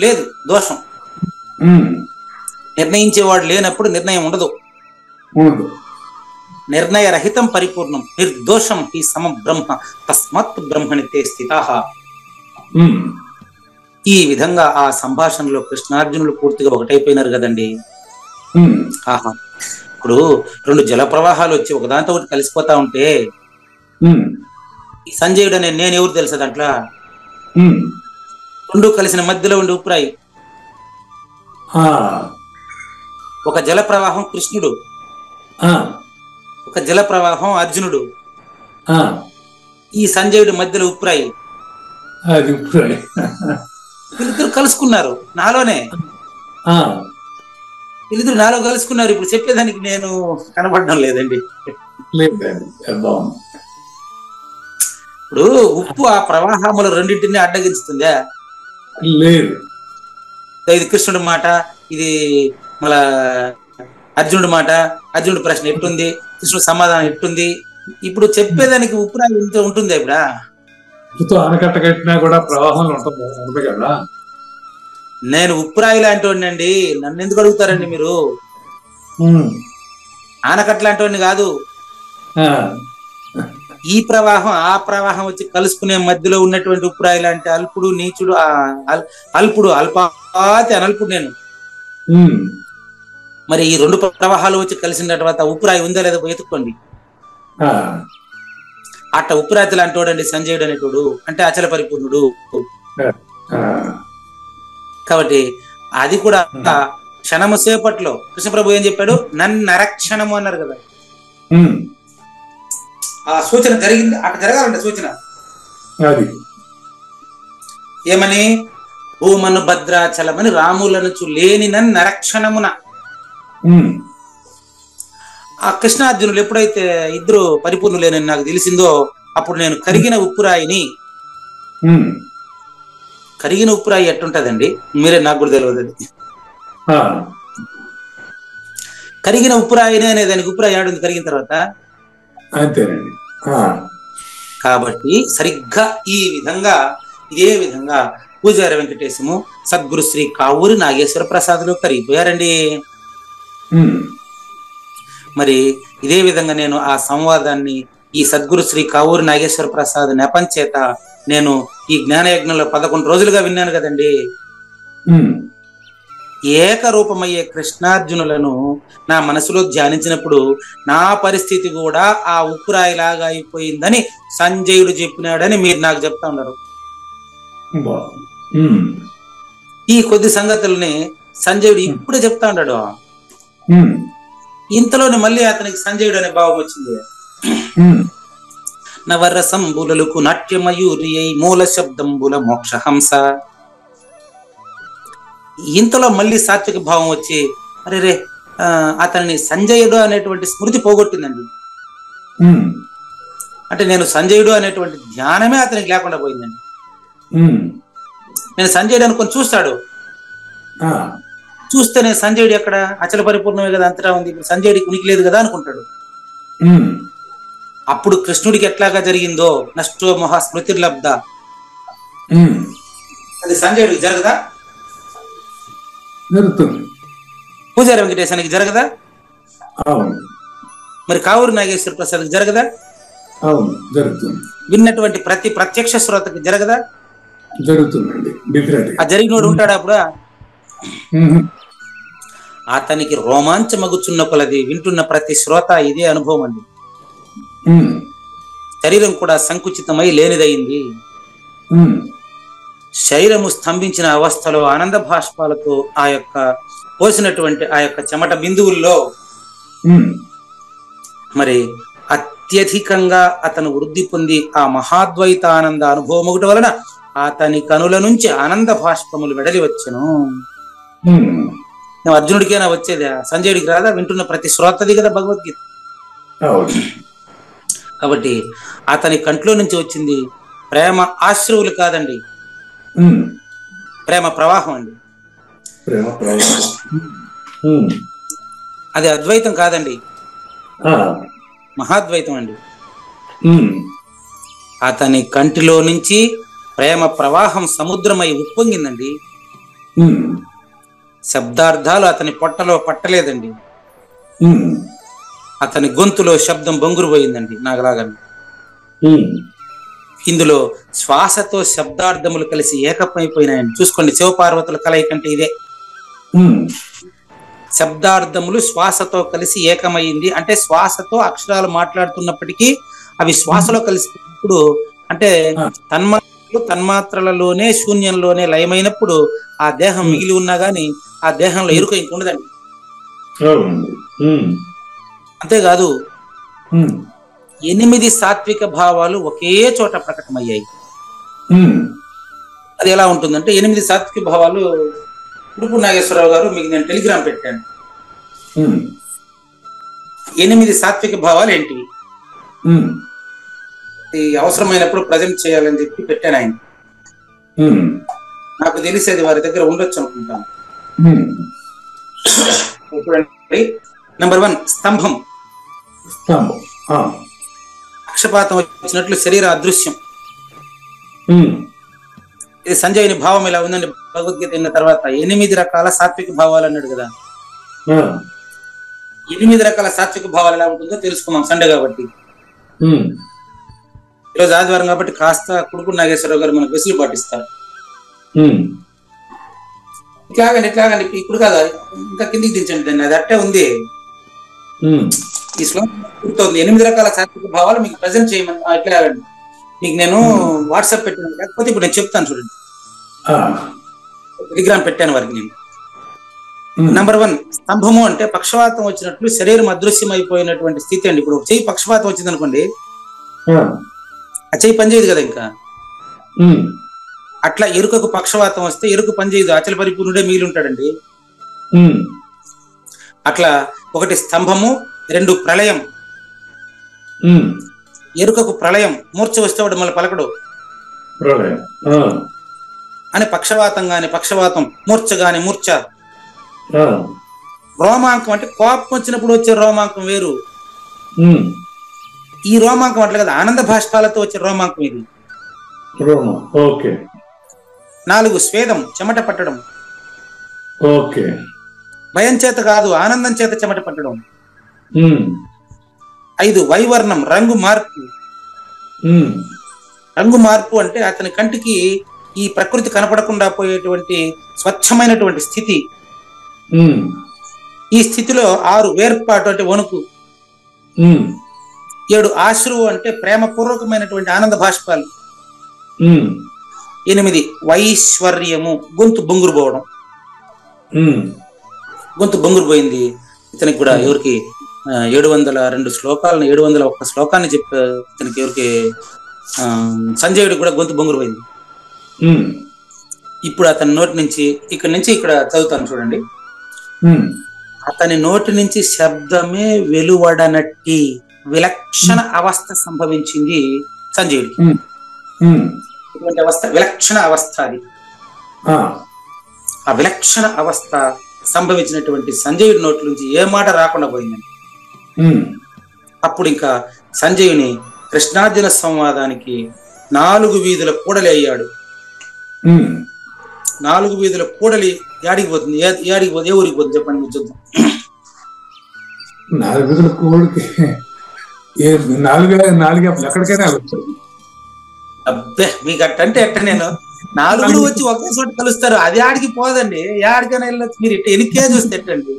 లేదు, దోషం. నిర్ణయించేవాడు లేనప్పుడు నిర్ణయం ఉండదు. నిర్ణయ రహితం పరిపూర్ణం, నిర్దోషం హి సమ బ్రహ్మ తస్మాత్ బ్రహ్మణితే స్థితాః. ఈ విధంగా ఆ సంభాషణలో కృష్ణార్జునులు పూర్తిగా ఒకటైపోయినారు కదండి. ఆహా, ఇప్పుడు రెండు జల ప్రవాహాలు వచ్చి ఒకదాంతో ఒకటి కలిసిపోతా ఉంటే సంజయుడు అనే నేను ఎవరు తెలుసా? దాంట్లో రెండు కలిసిన మధ్యలో ఉండి ఉప్పురాయి. ఒక జల ప్రవాహం కృష్ణుడు, ఒక జల ప్రవాహం అర్జునుడు. ఈ సంజయుడి మధ్యలో ఉప్పురాయి. వీళ్ళిద్దరు కలుసుకున్నారు నాలోనే. వీళ్ళిద్దరు నాలో కలుసుకున్నారు. ఇప్పుడు చెప్పేదానికి నేను కనపడడం లేదండి. ఇప్పుడు ఉప్పు ఆ ప్రవాహముల రెండింటిని అడ్డగించుతుందా? లేదు. ఇది కృష్ణుడి మాట, ఇది మళ్ళా అర్జునుడి మాట. అర్జునుడి ప్రశ్న ఎట్టుంది, కృష్ణుడి సమాధానం ఎట్టుంది? ఇప్పుడు చెప్పేదానికి ఉప్పు రాయి ఉంటుంది. ఇప్పుడు ఆనకట్ట కట్టినా కూడా ప్రవాహంలో ఉంటుంది కదా. నేను ఉప్పు రాయి లాంటి వాడినండి. నన్ను ఎందుకు అడుగుతారండి మీరు? ఆనకట్ట లాంటి వాడిని కాదు. ఈ ప్రవాహం ఆ ప్రవాహం వచ్చి కలుసుకునే మధ్యలో ఉన్నటువంటి ఉప్పురాయి లాంటి అల్పుడు నీచుడు, అల్పుడు అల్పాతి అనల్పుడు నేను. మరి ఈ రెండు ప్రవాహాలు వచ్చి కలిసిన తర్వాత ఉప్పురాయి ఉందా లేదా ఎత్తుక్కోండి. అట్ట ఉప్పురాతి లాంటి వాడండి సంజయుడు అనేటోడు, అంటే అచల పరిపూర్ణుడు. కాబట్టి అది కూడా క్షణము సేపట్లో కృష్ణప్రభు ఏం చెప్పాడు? నన్నరక్షణము అన్నారు కదా. ఆ సూచన జరిగింది, అక్కడ జరగాలంట సూచన. ఏమని? భూమను భద్రాచలమని రాములను లేని నరక్షణమున. ఆ కృష్ణార్జునులు ఎప్పుడైతే ఇద్దరు పరిపూర్ణులేనని నాకు తెలిసిందో అప్పుడు నేను కరిగిన ఉప్పురాయిని, కరిగిన ఉప్పురాయి ఎట్టుంటదండి మీరే, నాకు కూడా తెలియదు అది. కరిగిన ఉప్పురాయినే అనేదానికి ఉప్పురాయి ఆడుంది కరిగిన తర్వాత. అంతేనండి. కాబట్టి సరిగ్గా ఇదే విధంగా పూజారి వెంకటేశము సద్గురు శ్రీ కావూరి నాగేశ్వర ప్రసాదులు కరిగిపోయారండి. మరి ఇదే విధంగా నేను ఆ సంవాదాన్ని ఈ సద్గురు శ్రీ కావూరి నాగేశ్వర ప్రసాద్ నెపం చేత నేను ఈ జ్ఞానయజ్ఞంలో 11 రోజులుగా విన్నాను కదండి. ఏకరూపమయ్యే కృష్ణార్జునులను నా మనసులో ధ్యానించినప్పుడు నా పరిస్థితి కూడా ఆ ఉప్పురాయిలాగా అయిపోయిందని సంజయుడు చెప్పినాడని మీరు నాకు చెప్తా ఉన్నారు. ఈ కొద్ది సంగతుల్ని సంజయుడు ఇప్పుడే చెప్తా ఉన్నాడు. ఇంతలోనే మళ్ళీ అతనికి సంజయుడు అనే భావం వచ్చింది. నవరసంబులకు నాట్యమయూరి మూల శబ్దంబుల మోక్షహంస. ఇంతలో మళ్ళీ సాత్విక భావం వచ్చి అరే అతన్ని సంజయుడు అనేటువంటి స్మృతి పోగొట్టిందండి. అంటే నేను సంజయుడు అనేటువంటి ధ్యానమే అతనికి లేకుండా పోయిందండి. నేను సంజయుడు అనుకొని చూస్తాడు, చూస్తేనే సంజయుడు ఎక్కడ, అచల పరిపూర్ణమే కదా, అంతటా ఉంది, ఇప్పుడు సంజయుడికి ఉనికి లేదు కదా అనుకుంటాడు. అప్పుడు కృష్ణుడికి ఎట్లాగా జరిగిందో నష్టో మహా స్మృతిర్లబ్ధ, అది సంజయుడికి జరగదా? జరుగుతుంది. పూజారి వెంకటేశానికి జరగదా? మరి కావూరి నాగేశ్వర ప్రసాద్కి జరగదా? జరుగుతుంది. విన్నటువంటి ప్రతి ప్రత్యక్ష శ్రోతకి జరగదా? జరుగుతుందండి. ఆ జరిగినోడు ఉంటాడు అప్పుడు. అతనికి రోమాంచమగుచున్న కొలది వింటున్న ప్రతి శ్రోత ఇదే అనుభవం అండి. శరీరం కూడా సంకుచితమై లేనిదయింది. శరీరము స్తంభించిన అవస్థలో ఆనంద భాష్పాలతో ఆ యొక్క పోసినటువంటి ఆ యొక్క చెమట బిందువుల్లో మరి అత్యధికంగా అతను వృద్ధి పొంది ఆ మహాద్వైత ఆనంద అనుభవం ఒకటి వలన అతని కనుల నుంచి ఆనంద భాష్పములు వెడలి వచ్చెను. అర్జునుడికైనా వచ్చేదా? సంజయుడికి రాదా? వింటున్న ప్రతి శ్రోతది కదా భగవద్గీత. కాబట్టి అతని కంట్లో నుంచి వచ్చింది ప్రేమ ఆశ్రువులు కాదండి, ప్రేమ ప్రవాహం అండి. అది అద్వైతం కాదండి, మహాద్వైతం అండి. అతని కంటిలో నుంచి ప్రేమ ప్రవాహం సముద్రమై ఉప్పొంగిందండి. శబ్దార్థాలు అతని పొట్టలో పట్టలేదండి. అతని గొంతులో శబ్దం బొంగురు పోయిందండి నాగలాగా. ఇందులో శ్వాసతో శబ్దార్థములు కలిసి ఏకమైపోయినాయని చూసుకోండి. శివపార్వతుల కలయిక అంటే ఇదే. శబ్దార్థములు శ్వాసతో కలిసి ఏకమైంది అంటే శ్వాసతో అక్షరాలు మాట్లాడుతున్నప్పటికీ అవి శ్వాసలో కలిసినప్పుడు, అంటే తన్మాత్రలలోనే శూన్యంలోనే లయమైనప్పుడు ఆ దేహం మిగిలి ఉన్నా గాని ఆ దేహంలో ఎరుక ఇంకుండదండి. అంతేకాదు 8 సాత్విక భావాలు ఒకే చోట ప్రకటమయ్యాయి. అది ఎలా ఉంటుందంటే 8 సాత్విక భావాలు. ఉడుపు నాగేశ్వరరావు గారు మీకు నేను టెలిగ్రామ్ పెట్టాను. 8 సాత్విక భావాలు ఏంటివి, అవసరమైనప్పుడు ప్రజెంట్ చేయాలని చెప్పి పెట్టాను ఆయన. నాకు తెలిసేది వారి దగ్గర ఉండొచ్చు అనుకుంటాను. చూడండి, నంబర్ 1 స్తంభం. పక్షపాతం వచ్చినట్లు శరీర అదృశ్యం. ఇది సంజయుని భావం ఇలా ఉందండి. భగవద్గీత అయిన తర్వాత 8 రకాల సాత్విక భావాలు అన్నాడు కదా. 8 రకాల సాత్విక భావాలు ఎలా ఉంటుందో తెలుసుకుందాం సండే కాబట్టి. ఈరోజు ఆదివారం కాబట్టి కాస్త కుడుకుడు నాగేశ్వరరావు గారు మనకు వెసులు పాటిస్తారు. ఇట్లాగండి ఇప్పుడు కాదా, ఇంకా కిందికి దించండి దాన్ని, అది అట్టే ఉంది. ఈ శ్లోకం పూర్తవుతుంది. 8 రకాల సాత్విక భావాలు మీకు ప్రజెంట్ చేయమని ఇట్లాగండి. మీకు నేను వాట్సాప్ పెట్టాను, లేకపోతే ఇప్పుడు నేను చెప్తాను చూడండి. టెలిగ్రామ్ పెట్టాను వారికి నేను. నంబర్ 1 స్తంభము అంటే పక్షవాతం వచ్చినట్లు శరీరం అదృశ్యం అయిపోయినటువంటి స్థితి అండి. ఇప్పుడు చెయ్యి పక్షవాతం వచ్చింది అనుకోండి, ఆ చెయ్యి పనిచేయదు కదా ఇంకా. అట్లా ఎరుకకు పక్షవాతం వస్తే ఎరుక పనిచేయదు, అచల పరిపూర్ణుడే మిగిలి ఉంటాడండి. అట్లా 1 స్తంభము, 2 ప్రళయం. ఎరుకకు ప్రళయం, మూర్ఛ వస్తే వాడు మళ్ళీ పలకడు అని. పక్షవాతం గాని పక్షవాతం, మూర్ఛ గాని మూర్ఛ. రోమాంకం అంటే కోపం వచ్చినప్పుడు వచ్చే రోమాంకం వేరు. ఈ రోమాంకం అట్లా కదా, ఆనంద భాష్పాలతో వచ్చే రోమాంకం ఇది. 4 స్వేదం, చెమట పట్టడం. భయం చేత కాదు, ఆనందం చేత చెమట పట్టడం. 5 వైవర్ణం, రంగు మార్పు. రంగు మార్పు అంటే అతని కంటికి ఈ ప్రకృతి కనపడకుండా పోయేటువంటి స్వచ్ఛమైనటువంటి స్థితి. ఈ స్థితిలో 6 వేర్పాటు అంటే వణుకు. 7 ఆశ్రువు అంటే ప్రేమపూర్వకమైనటువంటి ఆనంద భాష్పాలు. 8 వైశ్వర్యము, గొంతు బొంగురు పోవడం. గొంతు బొంగురు పోయింది ఇతనికి కూడా. ఎవరికి 702 శ్లోకాలను, 701 శ్లోకాన్ని చెప్పా ఇతనికి. ఎవరికి సంజయుడికి కూడా గొంతు బొంగురు పోయింది. ఇప్పుడు అతని నోటి నుంచి, ఇక్కడ నుంచి ఇక్కడ చదువుతాను చూడండి. అతని నోటి నుంచి శబ్దమే వెలువడనట్టి విలక్షణ అవస్థ సంభవించింది సంజయుడికి. ఇటువంటి అవస్థ విలక్షణ అవస్థ. అది ఆ విలక్షణ అవస్థ సంభవించినటువంటి సంజయుడి నోటి నుంచి ఏ మాట రాకుండా పోయిందని. అప్పుడు ఇంకా సంజయుని కృష్ణార్జున సంవాదానికి 4 వీధుల కూడలి అయ్యాడు. 4 వీధుల కూడలి యాడికి పోతుంది? యాడికి పోతుంది? ఏ ఊరికి పోతుంది చెప్పండి మీరు చూద్దాం. 4 వీధుల కూడలికి 4 ఎక్కడికైనా అబ్బే, మీకు అట్టంటే ఎట్ట, నేను 4 వచ్చి ఒకే చోట కలుస్తారు, అది ఆడికి పోదండి. ఆడికైనా వెళ్ళొచ్చు. మీరు ఇట్ట ఎనికే చూస్తే ఎట్టండి.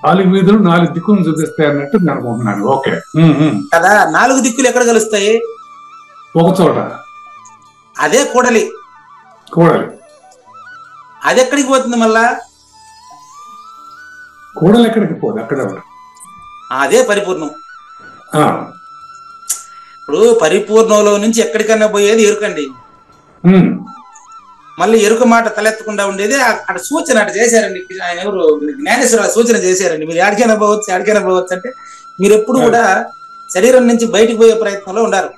4 వీధులు 4 దిక్కులు చూపిస్తాయి అన్నట్టు నేను అనుకుంటున్నాను. ఓకే కదా, 4 దిక్కులు ఎక్కడ కలుస్తాయి? ఒక చోట. అదే కూడలి. అది ఎక్కడికి పోతుంది మళ్ళా? కూడలి ఎక్కడికి పోదు, అక్కడ అదే పరిపూర్ణం. ఇప్పుడు పరిపూర్ణంలో నుంచి ఎక్కడికన్నా పోయేది ఎరుకండి. మళ్ళీ ఎరుక మాట తలెత్తకుండా ఉండేది అక్కడ సూచన అటు చేశారండి. ఆయన ఎవరు, జ్ఞానేశ్వర సూచన చేశారండి. మీరు ఎక్కడికైనా పోవచ్చు అంటే మీరు ఎప్పుడు కూడా శరీరం నుంచి బయటికి పోయే ప్రయత్నంలో ఉండారు.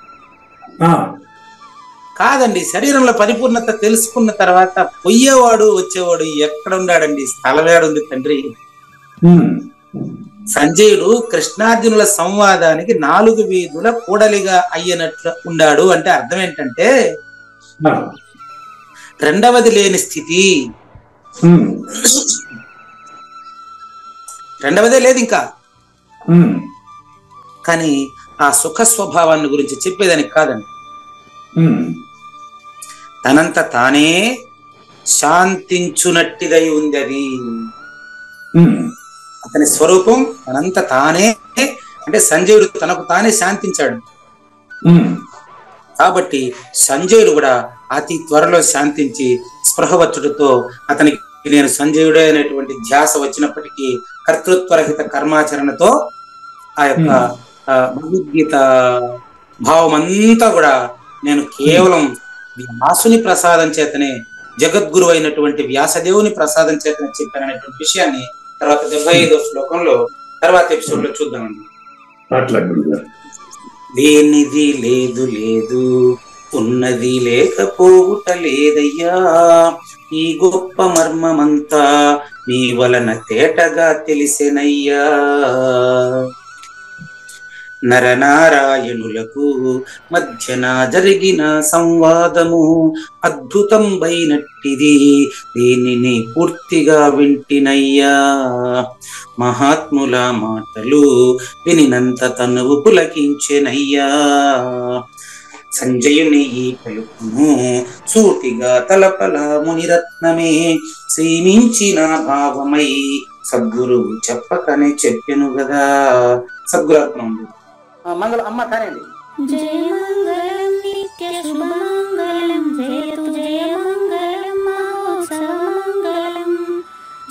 కాదండి, శరీరంలో పరిపూర్ణత తెలుసుకున్న తర్వాత పోయేవాడు వచ్చేవాడు ఎక్కడ ఉన్నాడండి? స్థలమేడుంది తండ్రి. సంజయుడు కృష్ణార్జునుల సంవాదానికి 4 వీధుల కూడలిగా అయ్యనట్లు ఉండాడు అంటే అర్థం ఏంటంటే రెండవది లేని స్థితి. రెండవదే లేదు ఇంకా. కానీ ఆ సుఖ స్వభావాన్ని గురించి చెప్పేదానికి కాదండి. తనంత తానే శాంతించునట్టిదై ఉంది అది. అతని స్వరూపం తనంత తానే, అంటే సంజయుడు తనకు తానే శాంతించాడు. కాబట్టి సంజయుడు కూడా అతి త్వరలో శాంతించి స్పృహవచ్చుడితో అతనికి నేను సంజయుడే అనేటువంటి ధ్యాస వచ్చినప్పటికీ కర్తృత్వరహిత కర్మాచరణతో ఆ యొక్క భగవద్గీత భావం అంతా కూడా నేను కేవలం వ్యాసుని ప్రసాదం చేతనే, జగద్గురు అయినటువంటి వ్యాసదేవుని ప్రసాదం చేతనే చెప్పాననేటువంటి విషయాన్ని తర్వాత 75వ శ్లోకంలో తర్వాత ఎపిసోడ్ లో చూద్దామండి. అట్లా గురుగారు. లేనిది లేదు లేదు, ఉన్నది లేకపోవుట లేదయ్యా, ఈ గొప్ప మర్మమంతా నీ వలన తేటగా తెలిసెనయ్యా. నరనారాయణులకు మధ్యన జరిగిన సంవాదము అద్భుతం అయినట్టిది, దీనిని పూర్తిగా వింటినయ్యా. మహాత్ముల మాటలు వినినంత తనువు పులకించెనయ్యా. సంజయుని ఈ పలుకును సూటిగా తలపల మునిరత్నమే, శ్రీమించిన భావమై సద్గురువు చెప్పకనే చెప్పెను గదా. సద్గురత్నం మంగళం అమ్మ కానండి. జయ మంగళం నిత్య శుభమంగళం, జయతు జయ మంగళం మహోత్సవ మంగళం.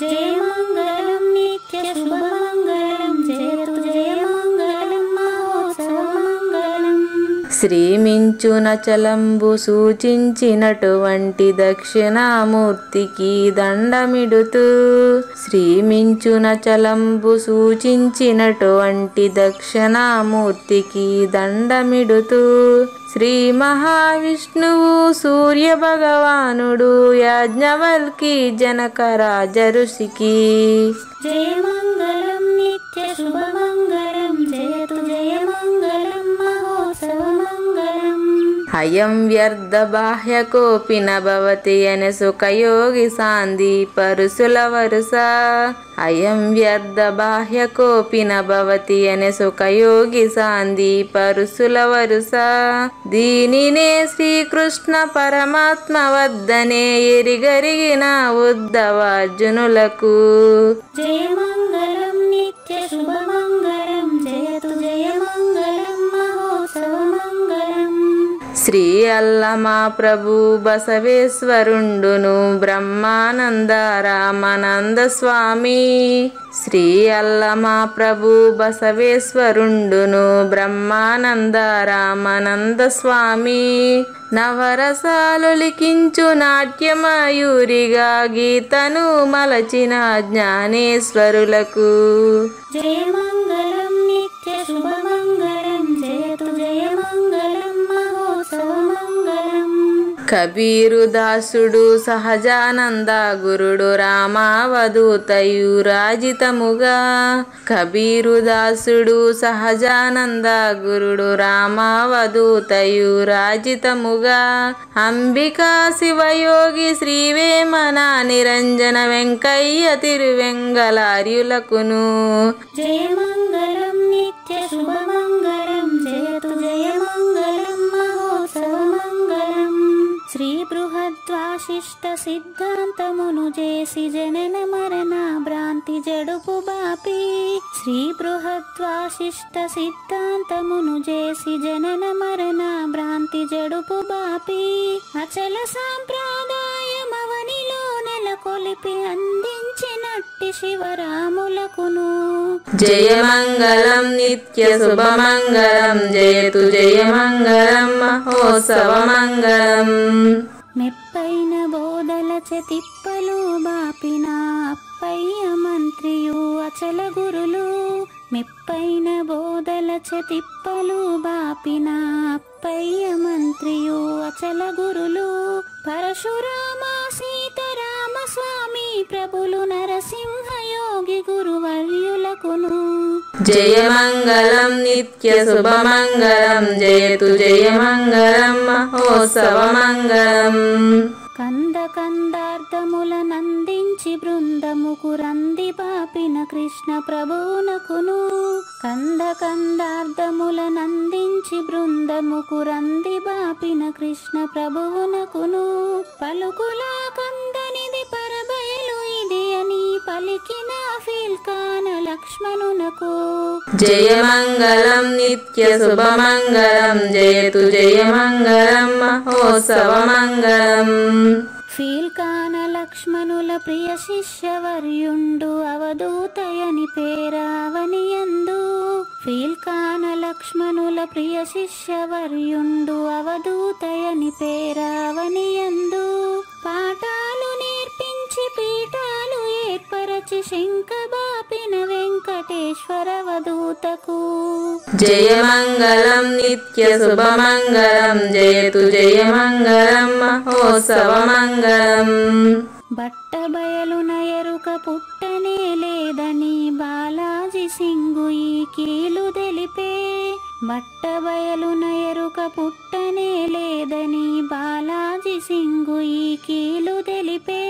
జయ మంగళం నిత్య శుభమంగళం, జయతు జయ మంగళం మహోత్సవ మంగళం. శ్రీమించున చలంబు సూచించినటువంటి దక్షిణామూర్తికి దండమిడుతూ, శ్రీమించున చలంబు సూచించినటువంటి దక్షిణామూర్తికి దండమిడుతూ, శ్రీ మహావిష్ణువు సూర్య భగవానుడు యాజ్ఞవల్కి జనక రాజ ఋషికి. జయ మంగళం నిత్య శుభమంగళం, జయతు జయ మంగళం మహోత్సవ మంగళం. అయం వ్యర్థ బాహ్య కోపిన భవతి అనే సుఖయోగి సాంది పరుసుల వరుస. అయం వ్యర్థ బాహ్య కోపిన భవతి అనే సుఖయోగి సాంది పరుసుల వరుస. దీనినే శ్రీకృష్ణ పరమాత్మ వద్దనే ఎరిగరిగిన ఉద్ధవార్జునులకు. జయ మంగళం నిత్య శుభమంగళం, జయతు జయ మంగళం మహోత్సవ మంగళం. శ్రీ అల్లమా ప్రభు బసవేశ్వరుండును బ్రహ్మానంద రామానంద స్వామి. శ్రీ అల్లమా ప్రభు బసవేశ్వరుండును బ్రహ్మానంద రామానంద స్వామి. నవరసాలు లిఖించు నాట్యమయూరిగా గీతను మలచిన జ్ఞానేశ్వరులకు. జయ మంగళం నిత్య శుభమంగళం, జయతు జయ మంగళం మహోత్సవ మంగళం. కబీరు దాసుడు సహజానంద గురుడు రామావధూతయు రాజితముగా. కబీరు దాసుడు సహజానంద గురుడు రామావధూతయు రాజితముగా. అంబికా శివయోగి శ్రీవేమన నిరంజన వెంకయ్య తిరువెంగళార్యులకును. జయ మంగళం నిత్య శుభమంగళం, జయతు జయ మంగళం మహోత్సవ మంగళం. శ్రీ బృహద్వాశిష్ట సిద్ధాంతమును చేసి జనన మరణ భ్రాంతి జడుపు బాపి. శ్రీ బృహద్వాశిష్ట సిద్ధాంతమును చేసి జనన మరణ భ్రాంతి జడుపు బాపి. అచల సాంప్రదాయమవనిలో నెలకొలిపి అందించినట్టి శివరాములకును. జయ మంగళం నిత్య శుభమంగళం, జయతు జయ మంగళం మహోత్సవ మంగళం. మెప్పైన బోధల తిప్పలు బాపిన అప్పయ్య మంత్రియు అచల గురులు. మెప్పైన బోధల తిప్పలు బాపిన అప్పయ్య మంత్రియు అచల గురులు. పరశురామ సీతారామ స్వామి ప్రభులు నరసింహ యోగి గురువర్యులకును. జయ మంగళం నిత్య శుభమంగళం, జయతు జయ మంగళం మహోత్సవ మంగళం. కంద కందార్థముల నందించి బృందముకు రంది పాపిన కృష్ణ ప్రభువునకును. కంద కందార్థముల నందించి బృందముకు రంది బాపిన కృష్ణ ప్రభువునకును. పలుకులా కందనిది పరబయలు ఇది అని పలికిన ఫీల్కాన లక్ష్మణునకు. జయ మంగళం నిత్య శుభమంగళం, జయతు జయ మంగళం మహోత్సవ మంగళం. ఫీల్కాన లక్ష్మణుల ప్రియ శిష్యవర్యుండు అవధూతయని పేరావనియందు. ఫీల్కాన లక్ష్మణుల ప్రియ శిష్యవర్యుండు అవధూతయని పేరావనియందు. పాఠాలు నేర్పించి పీఠాలు ఏర్పరచి శంఖబా చేయుటకు. జయమంగళం నిత్య శుభమంగళం జయతు జయమంగళం మహోత్సవమంగళం. బట్ట బయలున ఎరుక పుట్టనే లేదని బాలాజీ సింగు ఈ కీలు తెలిపే. బట్ట బయలున ఎరుక పుట్టనే లేదని బాలాజీ సింగు ఈ కీలు తెలిపే.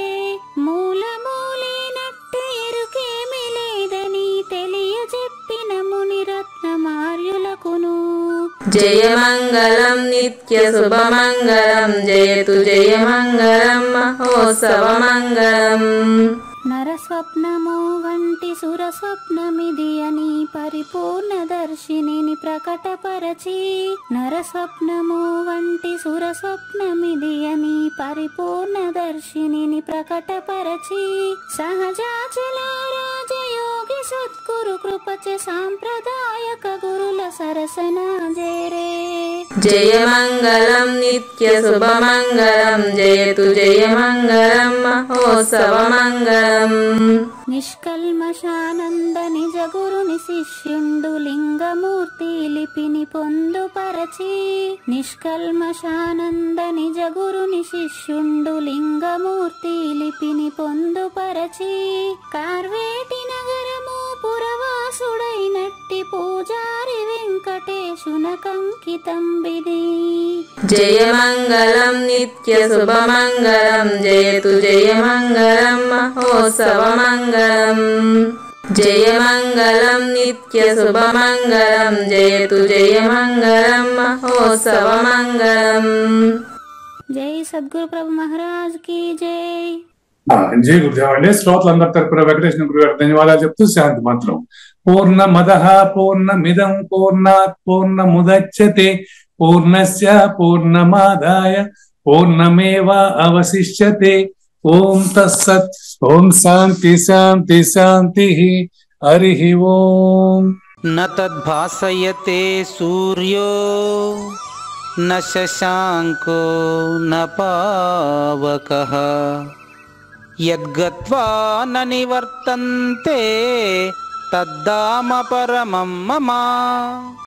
మూలమూలినట్టు ఎరుకేమి లేదని తెలియజెప్పిన మునిరత్నమార్యులకును. జయమంగళం నిత్య శుభమంగళం జయతు జయమంగళం మహోత్సవమంగళం. నరస్వప్నము వంటి సురస్వప్నమిది అని పరిపూర్ణ దర్శినిని ప్రకటపరచి. నరస్వప్నము వంటి సురస్వప్నమిది అని పరిపూర్ణ దర్శినిని ప్రకటపరచి. సహజాచల రాజయోగి సద్గురు కృపచే సాంప్రదాయక గురుల సరసన జేరే. జయమంగళం నిత్య శుభమంగళం జయతు జయమంగళం మహోత్సవమంగళం. నిష్కల్మషానంద నిజ గురుని శిష్యుండు లింగమూర్తి లిపిని పొందుపరచి. నిష్కల్మషానంద నిజ గురుని శిష్యుండు లింగమూర్తి లిపిని పొందుపరచి. కార్వేటి నగరము పురవాసుడైనట్టి పూజారి వెంకటేశునకంకితం బిది. జయమంగళం నిత్య శుభమంగళం జయతు జయమంగళం మహోత్సవమంగళం. జయమంగళం నిత్య శుభమంగళం జయతు జయమంగళం మహోత్సవమంగళం. జై సద్గురు ప్రభు మహారాజ్ కి జై. జై గురుదేవ్ అండి. శ్రోతలందరి తరపున వెంకటేశ్వర గురు గారికి ధన్యవాదాలు చెప్తూ శాంతి మంత్రం. పూర్ణమదః పూర్ణమిదం పూర్ణాత్ పూర్ణముదచ్యతే పూర్ణస్య పూర్ణమాదాయ పూర్ణమేవ అవశిష్యతే. ఓం తత్సత్. ఓం శాంతి శాంతి శాంతి. హరి ఓం. న తద్భాసయతే సూర్యో న శశాంకో న పావకః యద్గత్వా న నివర్తంతే తద్ధామ పరమం మమ.